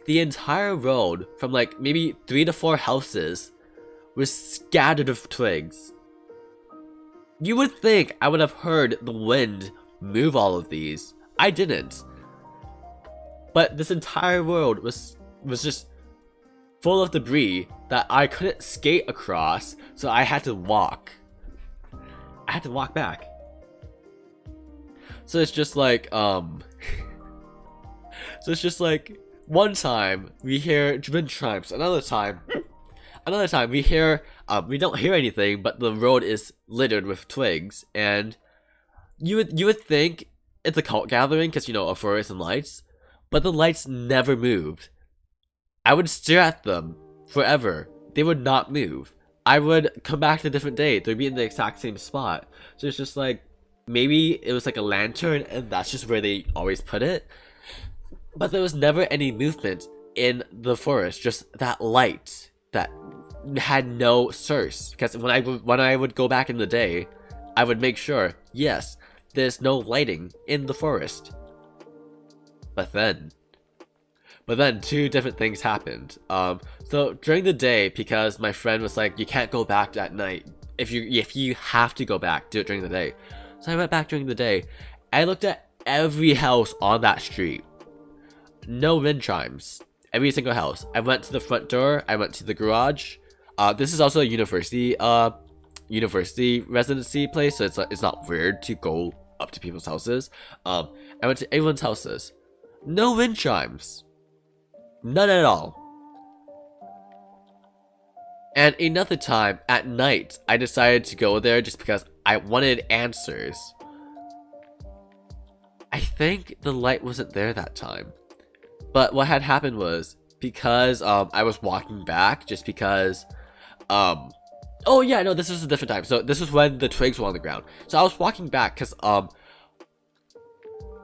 The entire road, from like maybe 3 to 4 houses, was scattered with twigs. You would think I would have heard the wind move all of these. I didn't. But this entire road was just full of debris that I couldn't skate across, so I had to walk. I had to walk back. So it's just like, so it's just like, one time we hear wind chimes, another time we hear, we don't hear anything, but the road is littered with twigs, and you would think it's a cult gathering because, you know, a forest and lights, but the lights never moved. I would stare at them forever. They would not move. I would come back to a different day. They'd be in the exact same spot. So it's just like, maybe it was like a lantern and that's just where they always put it. But there was never any movement in the forest. Just that light that had no source. Because when I would go back in the day, I would make sure, yes, there's no lighting in the forest. But then two different things happened. So during the day, because my friend was like, you can't go back at night. If you have to go back, do it during the day. So I went back during the day. I looked at every house on that street. No wind chimes. Every single house. I went to the front door. I went to the garage. This is also a university residency place, so it's not weird to go up to people's houses. I went to everyone's houses. No wind chimes. None at all. And another time, at night, I decided to go there just because I wanted answers. I think the light wasn't there that time. But what had happened was, because I was walking back, just because, oh yeah, no, this was a different time. So this was when the twigs were on the ground. So I was walking back because,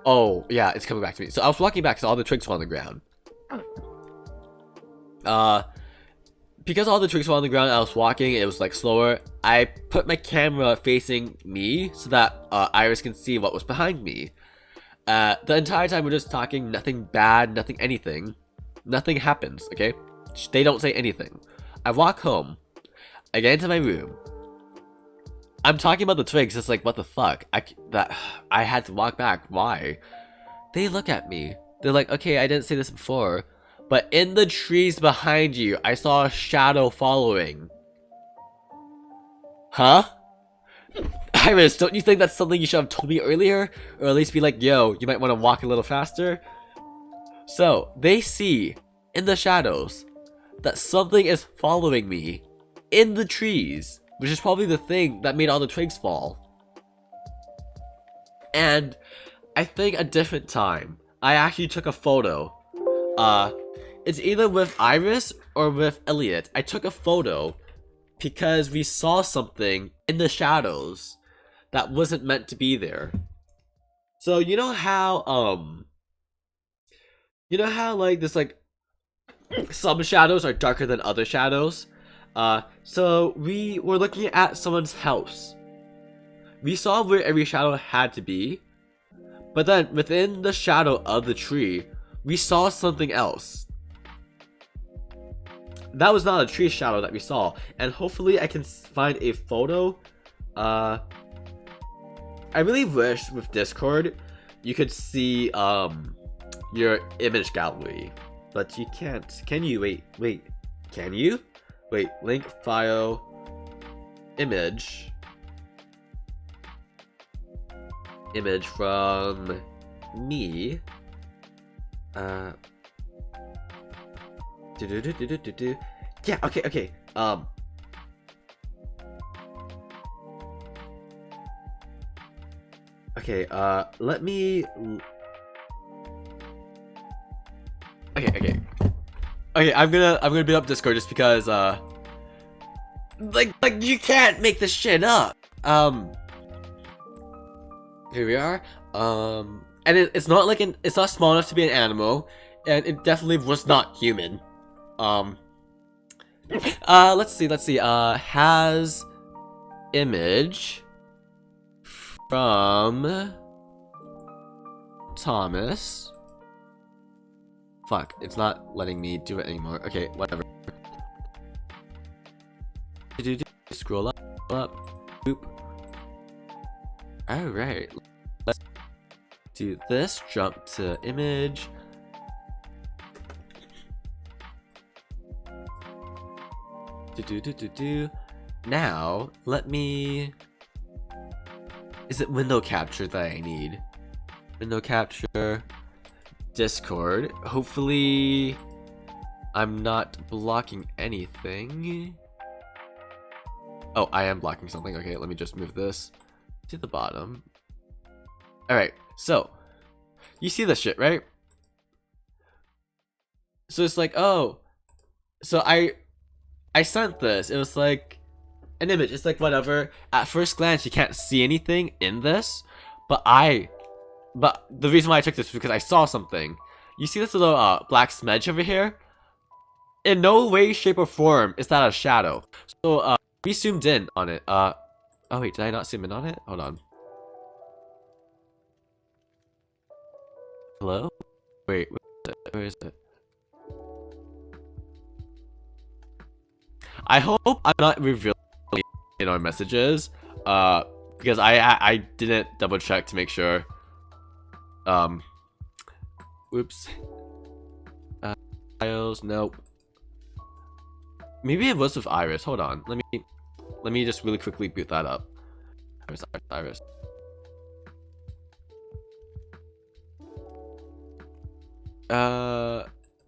oh yeah, it's coming back to me. So I was walking back because all the twigs were on the ground. Because all the twigs were on the ground, I was walking, it was like slower. I put my camera facing me so that Iris can see what was behind me. The entire time we're just talking, nothing bad, nothing anything. Nothing happens, okay? They don't say anything. I walk home. I get into my room. I'm talking about the twigs, it's like, what the fuck? I had to walk back, why? They look at me. They're like, okay, I didn't say this before, but in the trees behind you, I saw a shadow following. Huh? Iris, don't you think that's something you should have told me earlier? Or at least be like, yo, you might want to walk a little faster? So, they see, in the shadows, that something is following me in the trees, which is probably the thing that made all the twigs fall. And I think a different time, I actually took a photo. It's either with Iris or with Elliot. I took a photo because we saw something in the shadows that wasn't meant to be there. So you know how like this, like, some shadows are darker than other shadows? So we were looking at someone's house. We saw where every shadow had to be, but then within the shadow of the tree, we saw something else. That was not a tree shadow that we saw, and hopefully I can find a photo. I really wish with Discord you could see your image gallery, but you can't. Can you? Wait, can you? Wait, link file image from me. Yeah, okay. Okay, let me... Okay, I'm gonna beat up Discord just because, like, you can't make this shit up! Here we are, and it's not like it's not small enough to be an animal, and it definitely was not human. Let's see, has image from Thomas. Fuck, it's not letting me do it anymore. Okay, whatever. Scroll up, boop. Alright, let's do this, jump to image. Now, let me... Is it window capture that I need? Window capture, Discord. Hopefully, I'm not blocking anything. Oh, I am blocking something. Okay, let me just move this to the bottom. Alright, so, you see this shit, right? So it's like, oh, so I sent this. It was like an image. It's like, whatever. At first glance, you can't see anything in this, but the reason why I took this is because I saw something. You see this little black smudge over here? In no way, shape, or form is that a shadow. So we zoomed in on it. Oh wait, did I not zoom in on it? Hold on. Hello? Wait, where is it? I hope I'm not revealing in our messages, because I didn't double check to make sure. Oops. Files, nope. Maybe it was with Iris. Hold on. Let me just really quickly boot that up. Iris.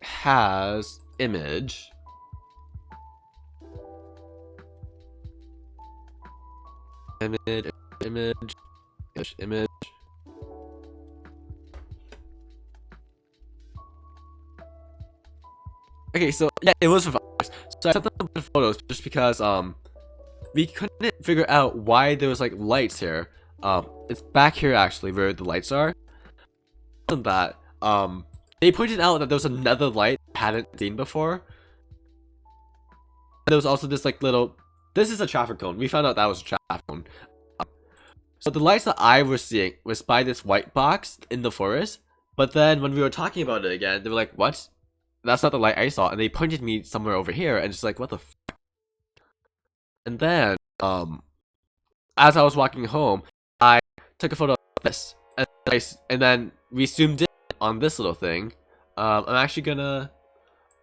Has image. Image. Okay, so yeah, it was with Iris. So I sent them the photos just because we couldn't figure out why there was like lights here. It's back here actually where the lights are. And that they pointed out that there was another light I hadn't seen before. There was also this like little. This is a traffic cone. We found out that was a traffic cone. So the lights that I was seeing was by this white box in the forest. But then when we were talking about it again, they were like, "What? That's not the light I saw." And they pointed me somewhere over here, and just like, "What the f?" And then, as I was walking home, I took a photo of this, and then we zoomed in on this little thing. I'm actually gonna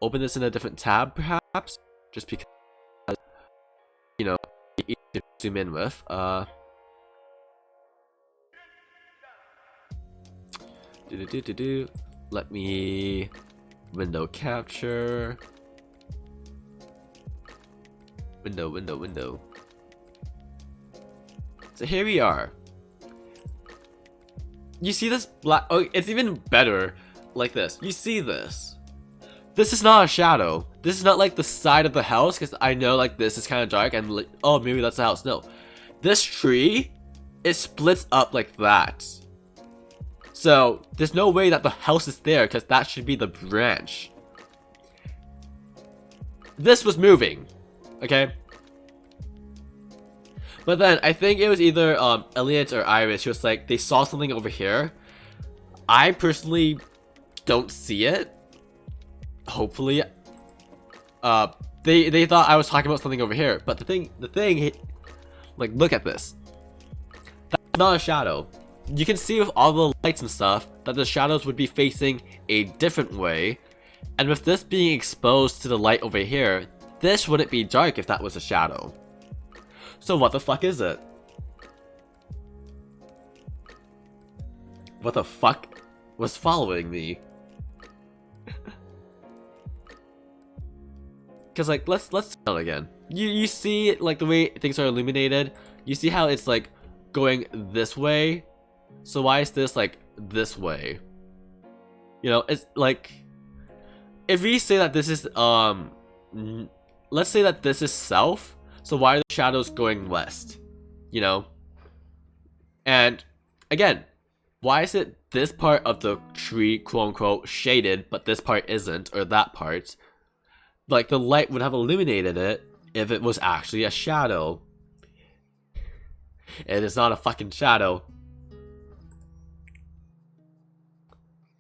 open this in a different tab, perhaps, just because, you know, it's easy to zoom in with. Let me window capture. Window. So here we are. You see this black? Oh, it's even better like this. You see this? This is not a shadow. This is not like the side of the house, because I know like this is kind of dark and like, oh, maybe that's the house. No, this tree, it splits up like that. So there's no way that the house is there, because that should be the branch. This was moving, okay? But then I think it was either Elliot or Iris. She was like, they saw something over here. I personally don't see it. Hopefully, they thought I was talking about something over here. But the thing, like, look at this. That's not a shadow. You can see with all the lights and stuff that the shadows would be facing a different way. And with this being exposed to the light over here, this wouldn't be dark if that was a shadow. So what the fuck is it? What the fuck was following me? Cause like let's tell it again. You see like the way things are illuminated. You see how it's like going this way. So why is this like this way? You know, it's like if we say that this is let's say that this is south. So why are the shadows going west? You know? And again, why is it this part of the tree, quote unquote, shaded, but this part isn't, or that part? Like the light would have illuminated it if it was actually a shadow. It is not a fucking shadow.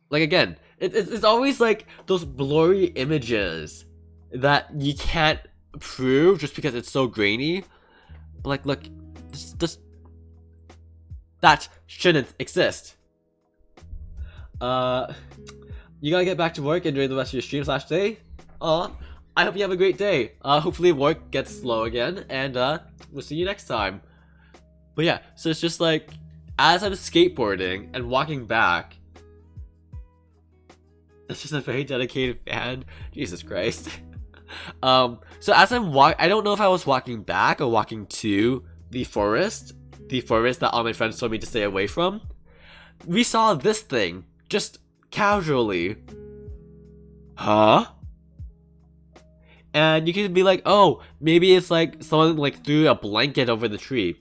Like again, it's always like those blurry images that you can't prove just because it's so grainy. But like, look, this that shouldn't exist. You gotta get back to work and enjoy the rest of your stream / day. I hope you have a great day. Hopefully work gets slow again, and we'll see you next time. But yeah, so it's just like as I'm skateboarding and walking back. That's just a very dedicated fan. Jesus Christ. So as I'm I don't know if I was walking back or walking to the forest that all my friends told me to stay away from. We saw this thing just casually. Huh? And you could be like, oh, maybe it's like someone like threw a blanket over the tree.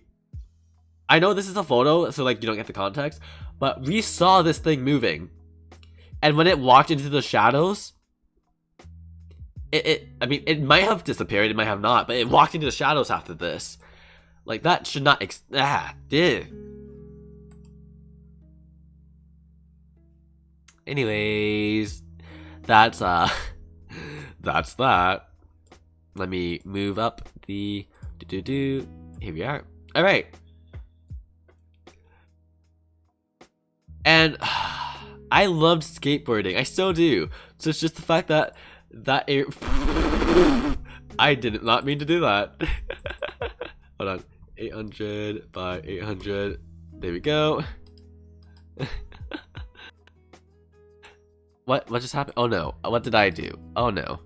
I know this is a photo, so like you don't get the context, but we saw this thing moving. And when it walked into the shadows, I mean, it might have disappeared, it might have not, but it walked into the shadows after this. Like, that should not anyways, that's that's that. Let me move up the here we are. All right. And I loved skateboarding. I still do. So it's just the fact that I did not mean to do that. Hold on. 800 by 800. There we go. What just happened? Oh no. What did I do? Oh no.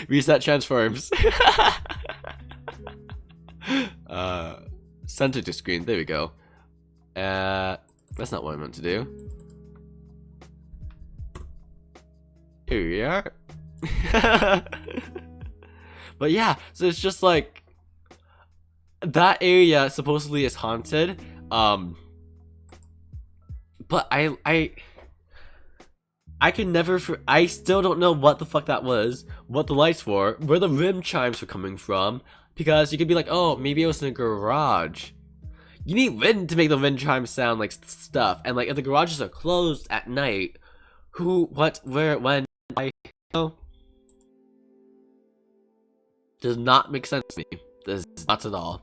Reset transforms. Center to screen. There we go. That's not what I meant to do. Here we are. But yeah, so it's just like that area supposedly is haunted. But I can never. I still don't know what the fuck that was, what the lights were, where the rim chimes were coming from. Because you could be like, oh, maybe it was in a garage. You need wind to make the wind chimes sound like stuff. And like, if the garages are closed at night, who, what, where, when, I know. Does not make sense to me. Does not at all.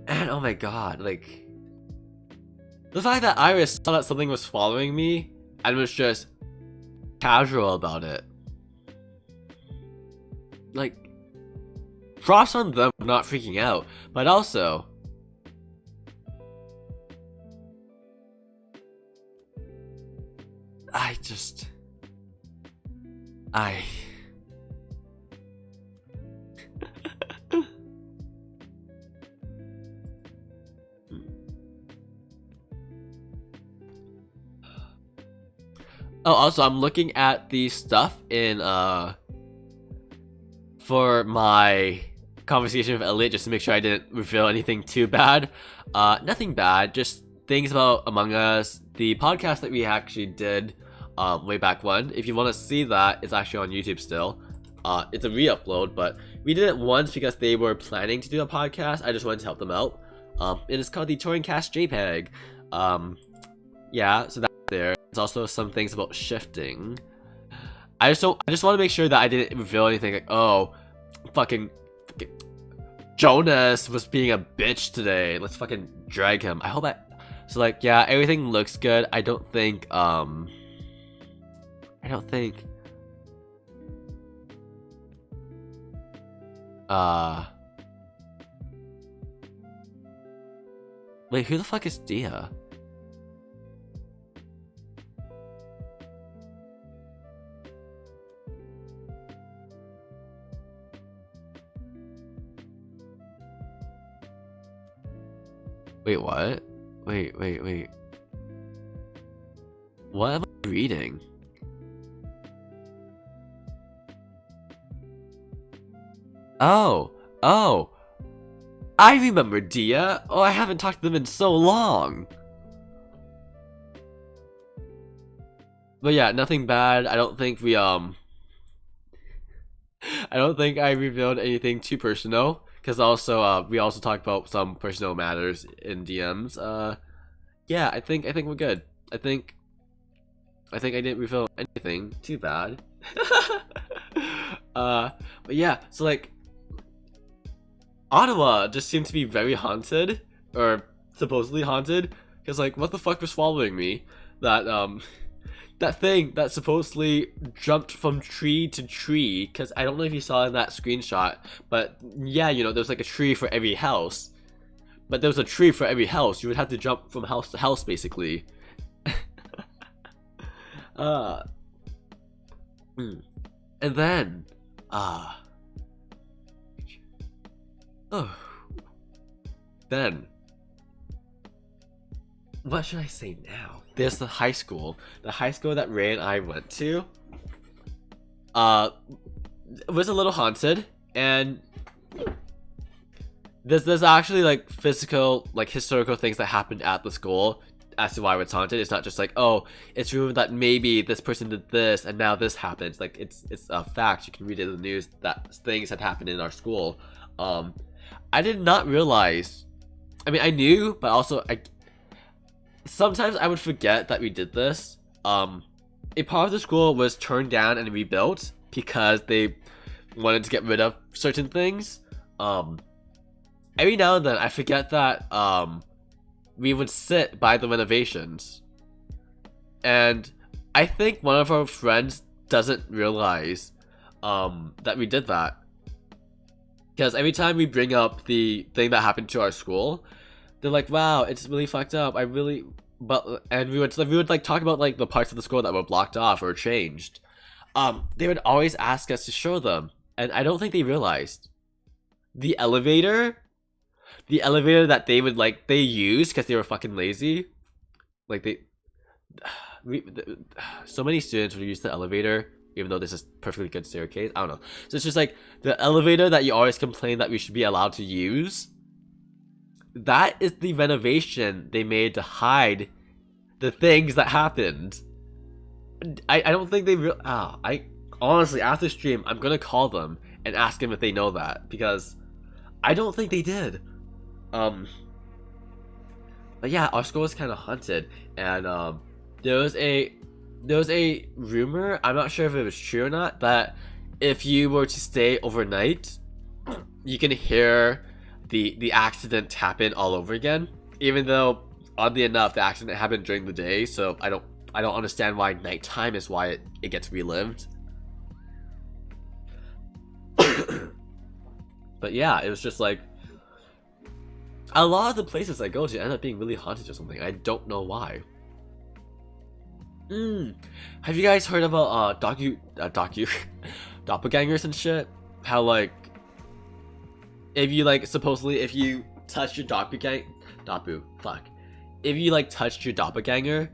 And oh my god, like the fact that Iris saw that something was following me and was just casual about it. Like, props on them for not freaking out, but also Oh, also, I'm looking at the stuff in, for my conversation with Elliot, just to make sure I didn't reveal anything too bad. Nothing bad, just things about Among Us, the podcast that we actually did, way back when. If you want to see that, it's actually on YouTube still. It's a re-upload, but we did it once because they were planning to do a podcast. I just wanted to help them out. It is called the Toryn Cast JPEG. Yeah, so that's there. There's also some things about shifting. I just want to make sure that I didn't reveal anything like, oh, fucking Jonas was being a bitch today. Let's fucking drag him. I hope so like, yeah, everything looks good. I don't think wait, who the fuck is Dia? Wait, what? Wait. What am I reading? Oh. I remember Dia. Oh, I haven't talked to them in so long. But yeah, nothing bad. I don't think I don't think I revealed anything too personal. Because also, we also talked about some personal matters in DMs. Yeah, I think we're good. I think I didn't reveal anything too bad. But yeah, so like, Ottawa just seemed to be very haunted, or supposedly haunted. Because like, what the fuck was following me? That thing that supposedly jumped from tree to tree, because I don't know if you saw in that screenshot, but yeah, you know, there's like a tree for every house. But there was a tree for every house. You would have to jump from house to house, basically. And then, then, what should I say now? There's the high school that Ray and I went to. Was a little haunted, and there's actually like physical, like historical things that happened at the school. as to why it's haunted. It's not just like, oh, it's rumored that maybe this person did this and now this happens. Like it's a fact. You can read it in the news that things had happened in our school. I did not realize. I mean, I knew, but also sometimes I would forget that we did this. A part of the school was turned down and rebuilt because they wanted to get rid of certain things. Every now and then I forget that we would sit by the renovations, and I think one of our friends doesn't realize that we did that, because every time we bring up the thing that happened to our school, they're like, wow, it's really fucked up. And we would like talk about like the parts of the school that were blocked off or changed. They would always ask us to show them, and I don't think they realized the elevator that they used because they were fucking lazy. Like so many students would use the elevator even though this is perfectly good staircase. I don't know. So it's just like the elevator that you always complain that we should be allowed to use. That is the renovation they made to hide the things that happened. I don't think they I honestly, after stream, I'm gonna call them and ask them if they know that, because I don't think they did. But yeah, our school was kind of haunted, and there was a rumor, I'm not sure if it was true or not, that if you were to stay overnight, you can hear the accident happen all over again, even though oddly enough the accident happened during the day. So I don't understand why nighttime is why it gets relived. But yeah, it was just like a lot of the places I go to end up being really haunted or something. I don't know why. Have you guys heard about doppelgangers and shit? How like if you like supposedly if you touch your doppelganger, if you like touched your doppelganger,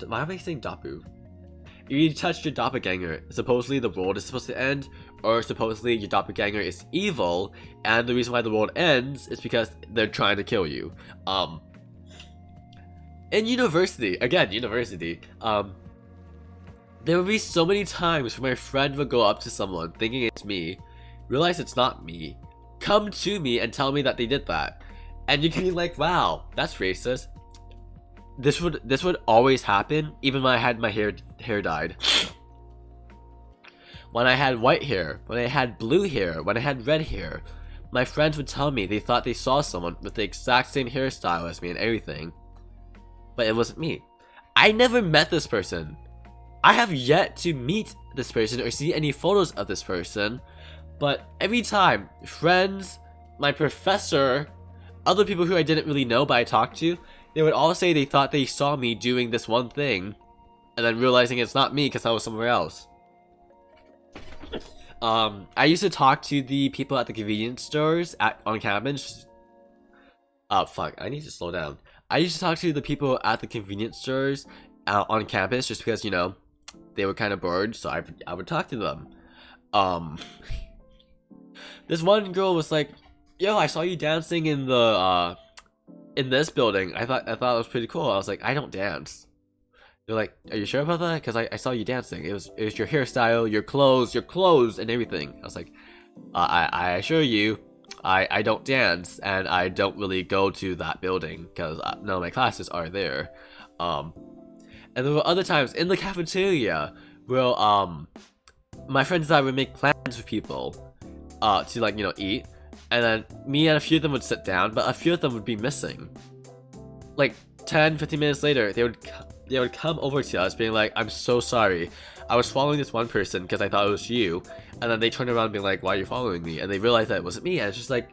why am I saying doppu? If you touched your doppelganger, supposedly the world is supposed to end, or supposedly your doppelganger is evil, and the reason why the world ends is because they're trying to kill you. In university, there would be so many times where my friend would go up to someone thinking it's me, realize it's not me, come to me and tell me that they did that, and you can be like, wow, that's racist. This would always happen, even when I had my hair dyed. When I had white hair, when I had blue hair, when I had red hair, my friends would tell me they thought they saw someone with the exact same hairstyle as me and everything, but it wasn't me. I never met this person. I have yet to meet this person or see any photos of this person, but every time, friends, my professor, other people who I didn't really know but I talked to, they would all say they thought they saw me doing this one thing, and then realizing it's not me because I was somewhere else. I used to talk to the people at the convenience stores on campus. Fuck, I need to slow down. I used to talk to the people at the convenience stores on campus just because, you know, they were kind of bored, so I would talk to them. This one girl was like, yo, I saw you dancing in the in this building. I thought it was pretty cool. I was like, I don't dance. They're like, are you sure about that? Because I saw you dancing. It was your hairstyle, your clothes, and everything. I was like, I assure you, I don't dance, and I don't really go to that building because none of my classes are there. And there were other times in the cafeteria where my friends and I would make plans with people to, like, you know, eat, and then me and a few of them would sit down, but a few of them would be missing. Like 10-15 minutes later, they would come over to us being like, I'm so sorry, I was following this one person because I thought it was you, and then they turned around being like, why are you following me? And they realized that it wasn't me, and it's just like,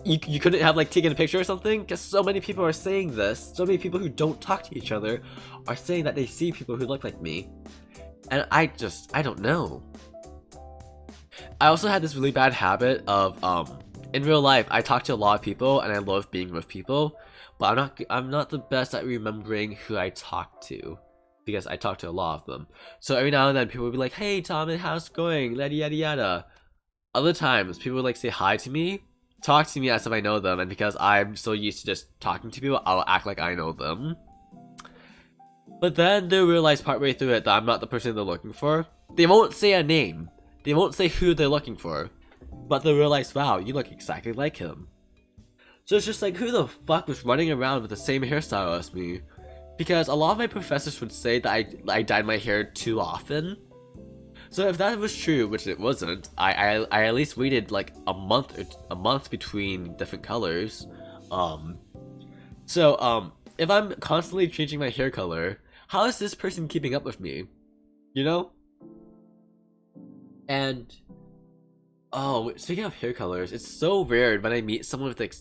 you couldn't have like taken a picture or something? Because so many people are saying this, so many people who don't talk to each other are saying that they see people who look like me, and I don't know. I also had this really bad habit of, in real life, I talk to a lot of people and I love being with people, but I'm not the best at remembering who I talk to, because I talk to a lot of them. So every now and then people would be like, hey Tom, how's it going? Yada yada yada. Other times people would like say hi to me, talk to me as if I know them, and because I'm so used to just talking to people, I'll act like I know them. But then they'll realize partway through it that I'm not the person they're looking for. They won't say a name. They won't say who they're looking for. But they'll realize, wow, you look exactly like him. So it's just like, who the fuck was running around with the same hairstyle as me? Because a lot of my professors would say that I dyed my hair too often. So if that was true, which it wasn't, I at least waited like a month between different colors. If I'm constantly changing my hair color, how is this person keeping up with me? You know? And oh, speaking of hair colors, it's so weird when I meet someone with like,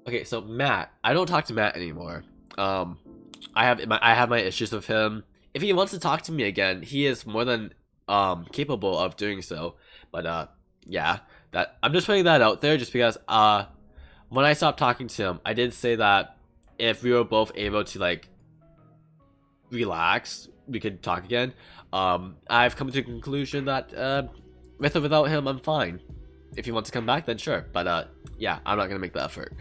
okay, so Matt, I don't talk to Matt anymore. I have my issues with him. If he wants to talk to me again, he is more than capable of doing so. But yeah, that I'm just putting that out there just because when I stopped talking to him, I did say that if we were both able to like relax, we could talk again. I've come to the conclusion that with or without him, I'm fine. If he wants to come back, then sure. But yeah, I'm not gonna make the effort.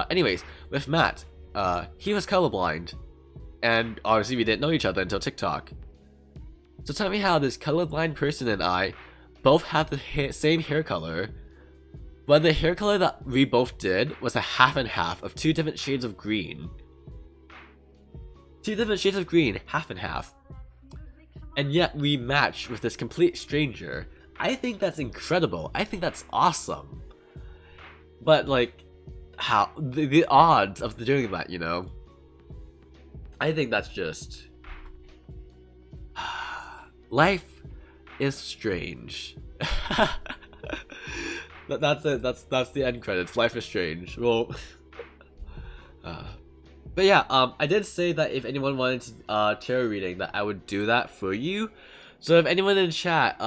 Anyways, with Matt, he was colorblind, and obviously we didn't know each other until TikTok. So tell me how this colorblind person and I both have the same hair color, but the hair color that we both did was a half and half of 2 different shades of green. 2 different shades of green, half and half. And yet we match with this complete stranger. I think that's incredible. I think that's awesome. But like, how the odds of doing that, you know? I think that's just life is strange. That's it. That's the end credits. Life is strange. Well, but yeah, I did say that if anyone wanted to, tarot reading, that I would do that for you. So if anyone in chat,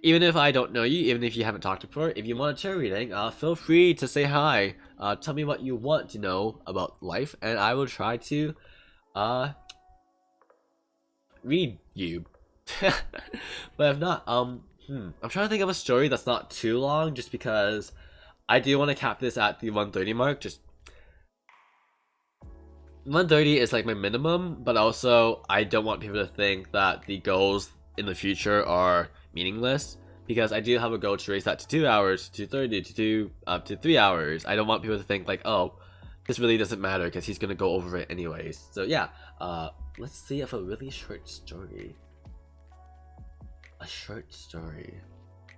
even if I don't know you, even if you haven't talked before, if you want a tarot reading, feel free to say hi. Tell me what you want to know about life, and I will try to read you. But if not, I'm trying to think of a story that's not too long, just because I do want to cap this at the 130 mark. Just 130 is like my minimum, but also I don't want people to think that the goals in the future are meaningless, because I do have a goal to raise that to 2 hours, to 230, to 3 hours. I don't want people to think like, oh, this really doesn't matter because he's gonna go over it anyways. So yeah, let's see if a really short story. A short story,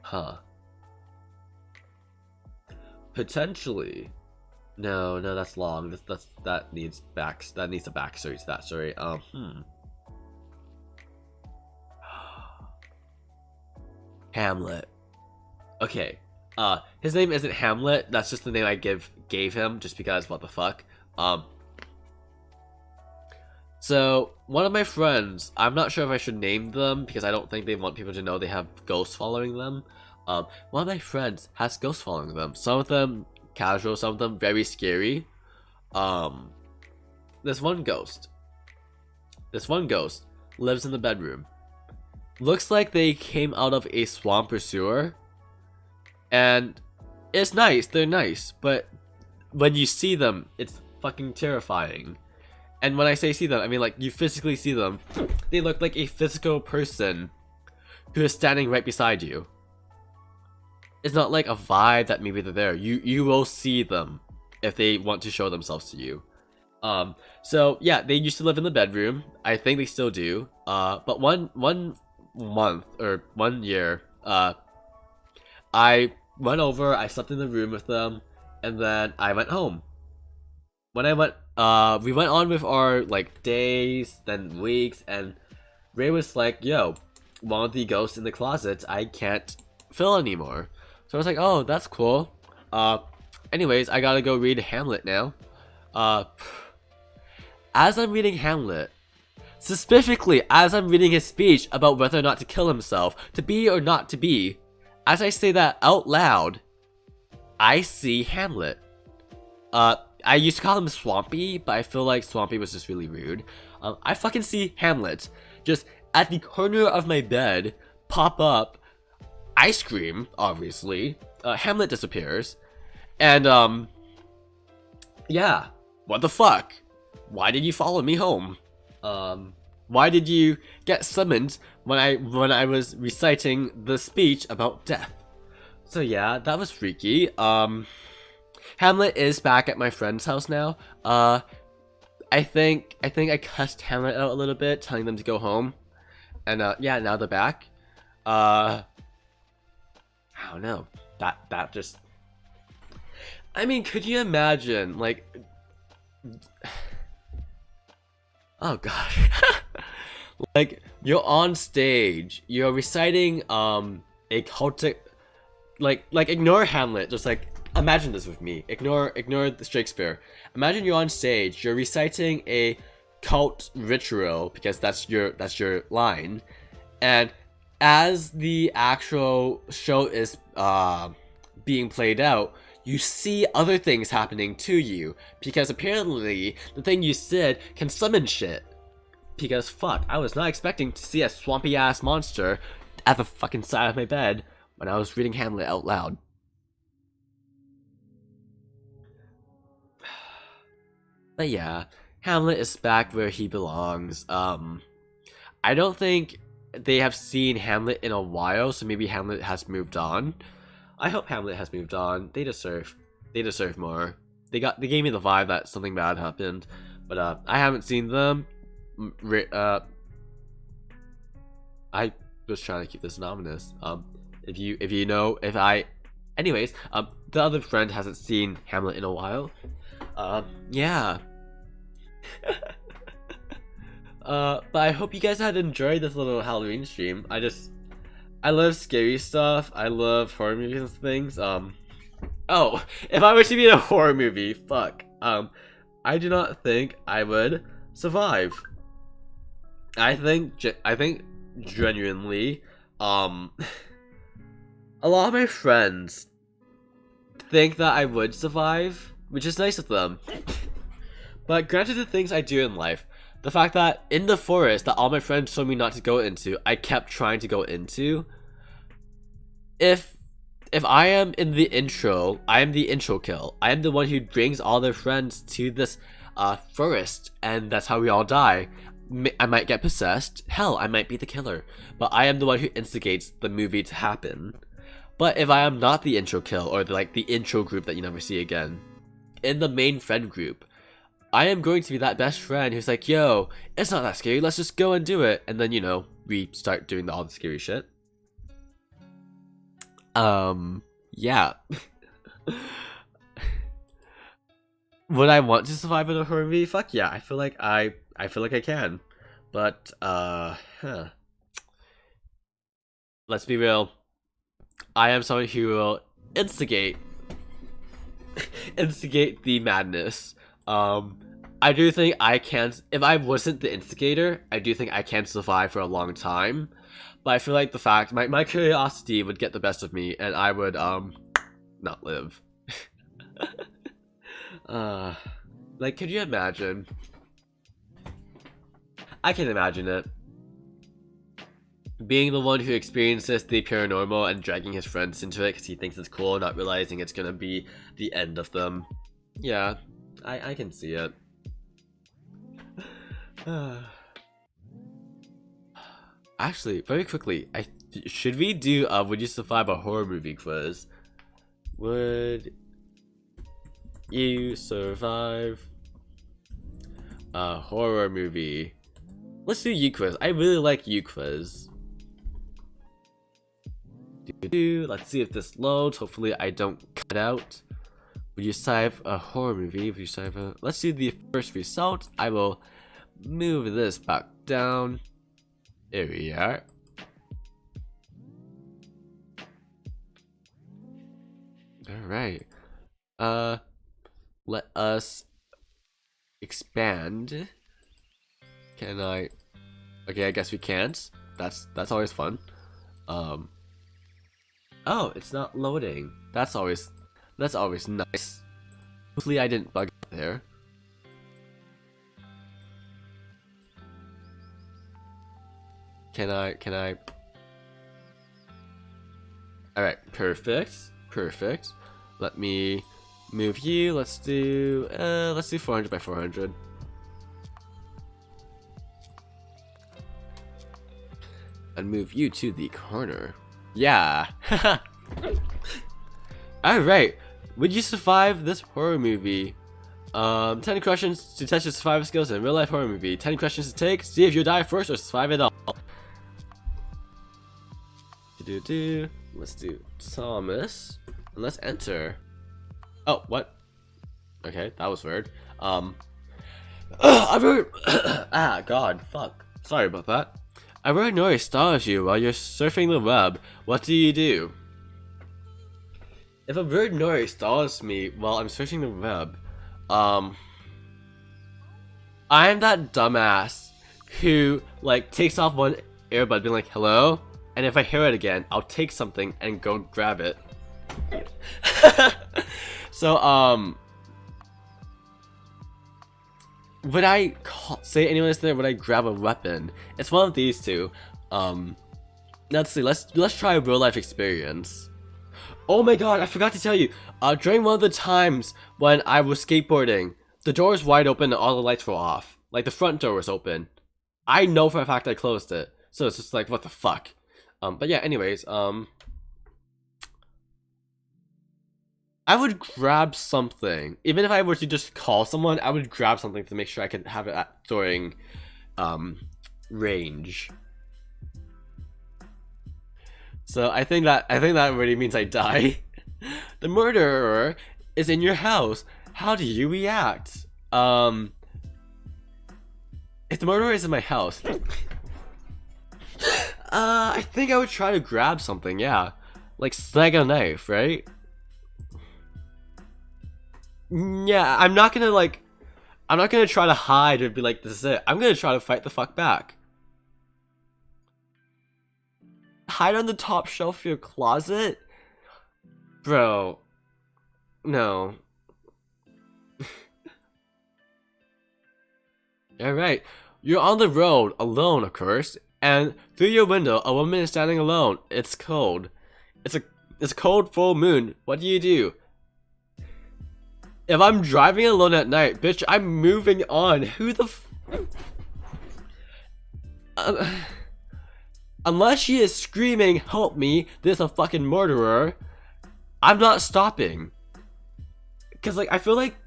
huh? Potentially. No, that's long. That needs a backstory to that story. Hamlet. Okay. His name isn't Hamlet. That's just the name I gave him just because what the fuck. So one of my friends, I'm not sure if I should name them because I don't think they want people to know they have ghosts following them. One of my friends has ghosts following them. Some of them casual, some of them very scary. This one ghost lives in the bedroom. Looks like they came out of a swamp or sewer. And it's nice, they're nice, but when you see them, it's fucking terrifying. And when I say see them, I mean like you physically see them. They look like a physical person who is standing right beside you. It's not like a vibe that maybe they're there. You will see them if they want to show themselves to you. So yeah, they used to live in the bedroom. I think they still do. But one month or 1 year, I went over, I slept in the room with them, and then I went home. When I went, we went on with our like days, then weeks, and Ray was like, yo, one of the ghosts in the closet I can't fill anymore. So I was like, oh, that's cool. Anyways, I gotta go read Hamlet now. As I'm reading Hamlet, specifically as I'm reading his speech about whether or not to kill himself, to be or not to be, as I say that out loud, I see Hamlet. I used to call him Swampy, but I feel like Swampy was just really rude. I fucking see Hamlet just at the corner of my bed pop up. I scream, obviously. Hamlet disappears. And yeah, what the fuck? Why did you follow me home? Why did you get summoned when I was reciting the speech about death? So yeah, that was freaky. Hamlet is back at my friend's house now. I think I cussed Hamlet out a little bit, telling them to go home. And yeah, now they're back. I don't know. That just, I mean, could you imagine, like, oh gosh. Like, you're on stage, you're reciting a cultic, like ignore Hamlet, just like imagine this with me. Ignore the Shakespeare. Imagine you're on stage, you're reciting a cult ritual, because that's your line, and as the actual show is being played out, you see other things happening to you, because apparently the thing you said can summon shit. Because fuck, I was not expecting to see a swampy ass monster at the fucking side of my bed when I was reading Hamlet out loud. But yeah, Hamlet is back where he belongs. I don't think they have seen Hamlet in a while, so maybe Hamlet has moved on. I hope Hamlet has moved on. They deserve more. They gave me the vibe that something bad happened, but I haven't seen them. I was trying to keep this anonymous. If you know, anyways, the other friend hasn't seen Hamlet in a while. Yeah. But I hope you guys had enjoyed this little Halloween stream. I love scary stuff. I love horror movies and things. Oh, if I were to be in a horror movie, fuck. I do not think I would survive. I think genuinely, a lot of my friends think that I would survive, which is nice of them. But granted the things I do in life, the fact that in the forest that all my friends told me not to go into, I kept trying to go into. If I am in the intro, I am the intro kill. I am the one who brings all their friends to this forest, and that's how we all die. I might get possessed. Hell, I might be the killer. But I am the one who instigates the movie to happen. But if I am not the intro kill, or the intro group that you never see again, in the main friend group, I am going to be that best friend who's like, yo, it's not that scary, let's just go and do it. And then, you know, we start doing all the scary shit. Yeah. Would I want to survive in a horror movie? Fuck yeah, I feel like I can. But, let's be real. I am someone who will instigate the madness. I do think I can, if I wasn't the instigator, I do think I can survive for a long time. But I feel like the fact, my curiosity would get the best of me, and I would, not live. Like, could you imagine? I can imagine it. Being the one who experiences the paranormal and dragging his friends into it because he thinks it's cool, not realizing it's gonna be the end of them. Yeah, I can see it. Actually, very quickly, should we do would you survive a horror movie quiz? Would you survive a horror movie? Let's do you quiz. I really like you quiz. Let's see if this loads. Hopefully I don't cut out. Would you survive a horror movie? Would you survive a... Let's do the first result. I will move this back down. There we are. Alright. Let us expand. Can I... Okay, I guess we can't. That's always fun. Oh, it's not loading. That's always nice. Hopefully I didn't bug there. Can I? Alright, perfect. Let me Move you. Let's do 400 by 400. And move you to the corner. Yeah. Alright. Would you survive this horror movie? 10 questions to test your survival skills in a real life horror movie. 10 questions to take. See if you die first or survive it all. Let's do Thomas. And let's enter. Oh, what? Okay, that was weird. I've heard. God, fuck. Sorry about that. I heard noise startles you while you're surfing the web. What do you do? If a weird noise startles me while I'm searching the web, I'm that dumbass who like takes off one earbud being like, hello? And if I hear it again, I'll take something and go grab it. So, would I say anyone is there? Would I grab a weapon? It's one of these two. Let's see. Let's try a real life experience. Oh my god! I forgot to tell you. During one of the times when I was skateboarding, the door was wide open and all the lights were off. Like the front door was open. I know for a fact I closed it. So it's just like, what the fuck? But yeah. Anyways, I would grab something. Even if I were to just call someone, I would grab something to make sure I could have it during range. So I think that already means I die. The murderer is in your house. How do you react? If the murderer is in my house, I think I would try to grab something. Yeah, like snag a knife, right? Yeah, I'm not gonna try to hide or be like, this is it. I'm gonna try to fight the fuck back. Hide on the top shelf of your closet? Bro. No. Alright. You're on the road, alone of course, and through your window a woman is standing alone. It's cold. It's a cold full moon. What do you do? If I'm driving alone at night, bitch, I'm moving on. Who the unless she is screaming, help me, there's a fucking murderer, I'm not stopping. Cause like I feel like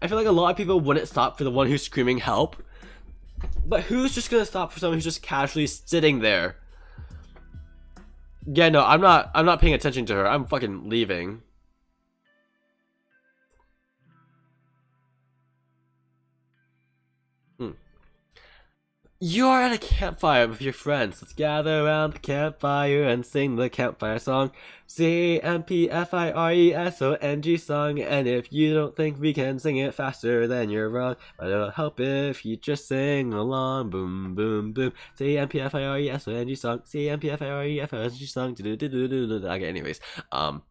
a lot of people wouldn't stop for the one who's screaming help. But who's just gonna stop for someone who's just casually sitting there? Yeah, no, I'm not paying attention to her. I'm fucking leaving. You are at a campfire with your friends. Let's gather around the campfire and sing the campfire song. CAMPFIRESONG song. And if you don't think we can sing it faster, then you're wrong. But it'll help if you just sing along. Boom, boom, boom. CAMPFIRESONG song. CAMPFIRESONG song. Okay, anyways. You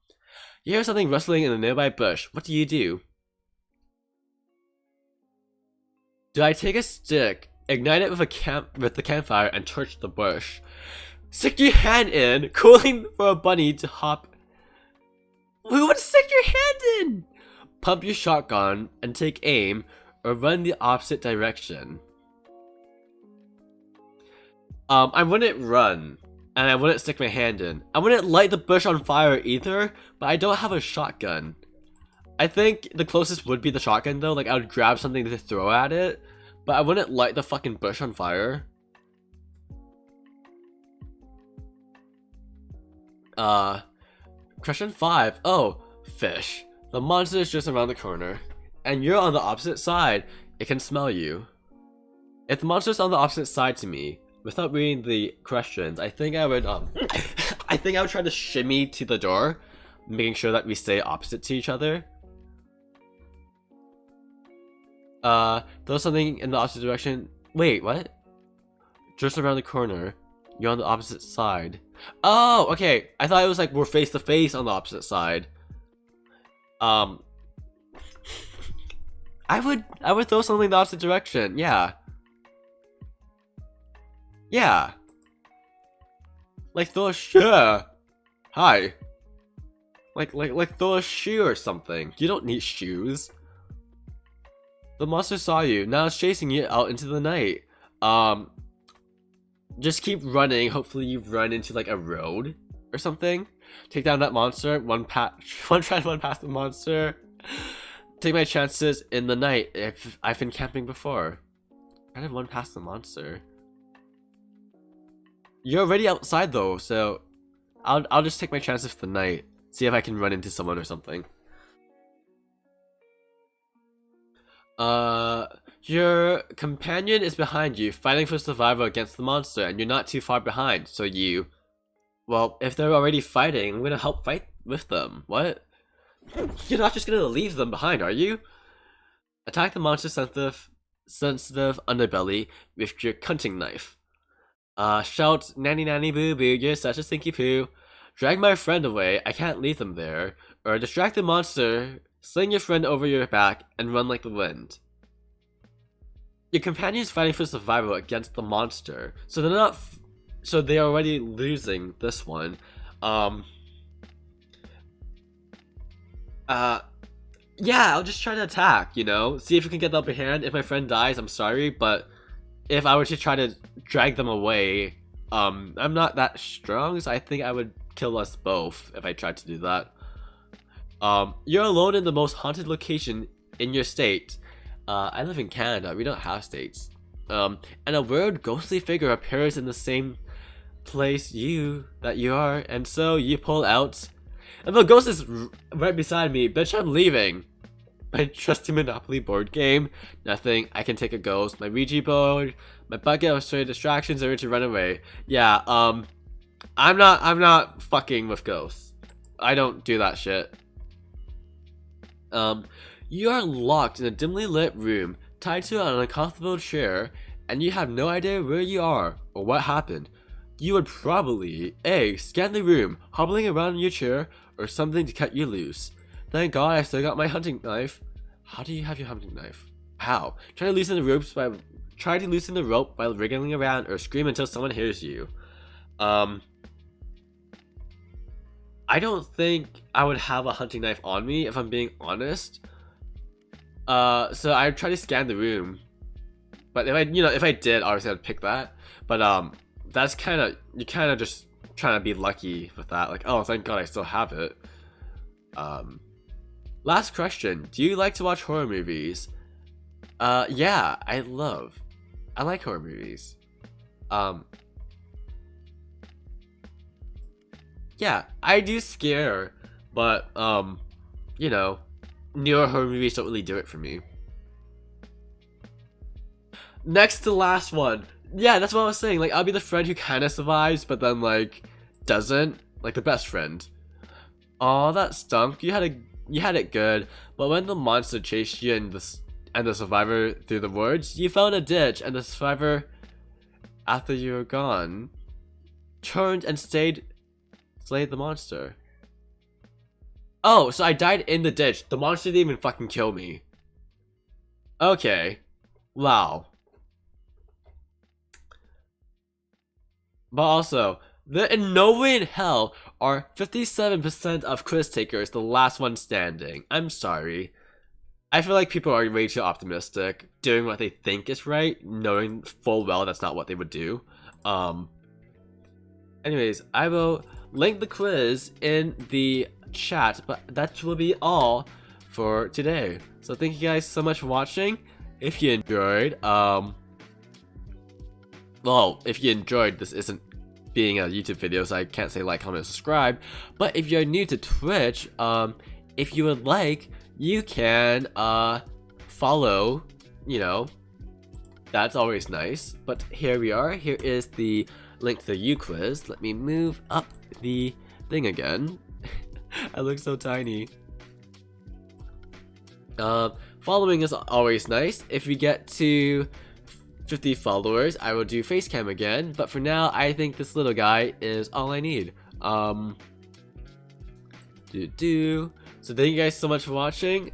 hear something rustling in a nearby bush. What do you do? Do I take a stick, ignite it with the campfire, and torch the bush? Stick your hand in, calling for a bunny to hop. Who would stick your hand in? Pump your shotgun and take aim, or run the opposite direction. I wouldn't run, and I wouldn't stick my hand in. I wouldn't light the bush on fire either, but I don't have a shotgun. I think the closest would be the shotgun though. Like I would grab something to throw at it, but I wouldn't light the fucking bush on fire. Question 5. Oh, fish. The monster is just around the corner, and you're on the opposite side. It can smell you. If the monster's on the opposite side to me, without reading the questions, I think I would I think I would try to shimmy to the door, making sure that we stay opposite to each other. Throw something in the opposite direction. Wait, what? Just around the corner. You're on the opposite side. Oh, okay. I thought it was like we're face to face on the opposite side. I would throw something in the opposite direction. Yeah. Yeah. Like throw a hi. Like throw a shoe or something. You don't need shoes. The monster saw you. Now it's chasing you out into the night. Just keep running. Hopefully you run into like a road or something. Take down that monster. One try to run past the monster. Take my chances in the night if I've been camping before. Try to run past the monster. You're already outside though, so I'll just take my chances for the night. See if I can run into someone or something. Your companion is behind you, fighting for survival against the monster, and you're not too far behind, so you... Well, if they're already fighting, I'm gonna help fight with them. What? You're not just gonna leave them behind, are you? Attack the monster's sensitive underbelly with your cutting knife. Shout, nanny nanny boo boo, you're such a stinky poo. Drag my friend away, I can't leave them there. Or distract the monster, sling your friend over your back, and run like the wind. Your companion is fighting for survival against the monster, so they're not... So they're already losing this one. Yeah, I'll just try to attack, you know? See if we can get the upper hand. If my friend dies, I'm sorry, but if I were to try to drag them away, I'm not that strong, so I think I would kill us both if I tried to do that. You're alone in the most haunted location in your state. I live in Canada, we don't have states. And a weird ghostly figure appears in the same place that you are, and so you pull out. And the ghost is right beside me, bitch, I'm leaving. My trusty Monopoly board game. Nothing, I can take a ghost. My Ouija board, my bucket of stray distractions are to run away. Yeah, I'm not fucking with ghosts. I don't do that shit. You are locked in a dimly lit room, tied to an uncomfortable chair, and you have no idea where you are or what happened. You would probably A. Scan the room, hobbling around in your chair, or something to cut you loose. Thank God I still got my hunting knife. How do you have your hunting knife? How? Try to loosen the rope by wriggling around, or scream until someone hears you. I don't think I would have a hunting knife on me if I'm being honest. So I try to scan the room, but if I did, obviously I'd pick that. But that's you're kind of just trying to be lucky with that. Like, oh, thank God I still have it. Last question: do you like to watch horror movies? Yeah, I like horror movies. Yeah, I do scare, but newer horror movies don't really do it for me. Next to last one. Yeah, that's what I was saying. Like, I'll be the friend who kind of survives, but then like doesn't. Like the best friend. Aw, that stunk. You had it good, but when the monster chased you and the survivor through the woods, you fell in a ditch, and the survivor, after you were gone, turned and slayed the monster. Oh, so I died in the ditch. The monster didn't even fucking kill me. Okay. Wow. But also, in no way in hell are 57% of quiz takers the last one standing. I'm sorry. I feel like people are way too optimistic, doing what they think is right, knowing full well that's not what they would do. Anyways, I will link the quiz in the chat, but that will be all for today. So thank you guys so much for watching. If you enjoyed, well, if you enjoyed, this isn't being a YouTube video, so I can't say like, comment, subscribe. But if you're new to Twitch, if you would like, you can follow, that's always nice. But here we are. Here is the link to the U quiz. Let me move up the thing again. I look so tiny. Following is always nice. If we get to 50 followers, I will do face cam again, but for now I think this little guy is all I need. So thank you guys so much for watching.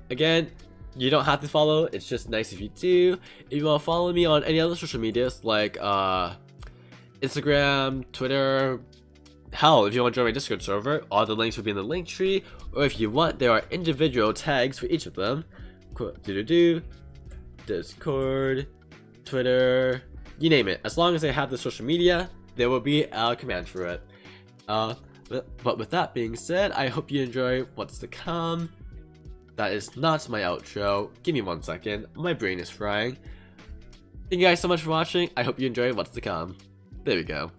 Again, you don't have to follow, it's just nice if you do. If you want to follow me on any other social medias like Instagram, Twitter, Hell, if you want to join my Discord server, all the links will be in the link tree, or if you want, there are individual tags for each of them. Discord, Twitter, you name it. As long as I have the social media, there will be a command for it. But with that being said, I hope you enjoy what's to come. That is not my outro. Give me 1 second. My brain is frying. Thank you guys so much for watching. I hope you enjoy what's to come. There we go.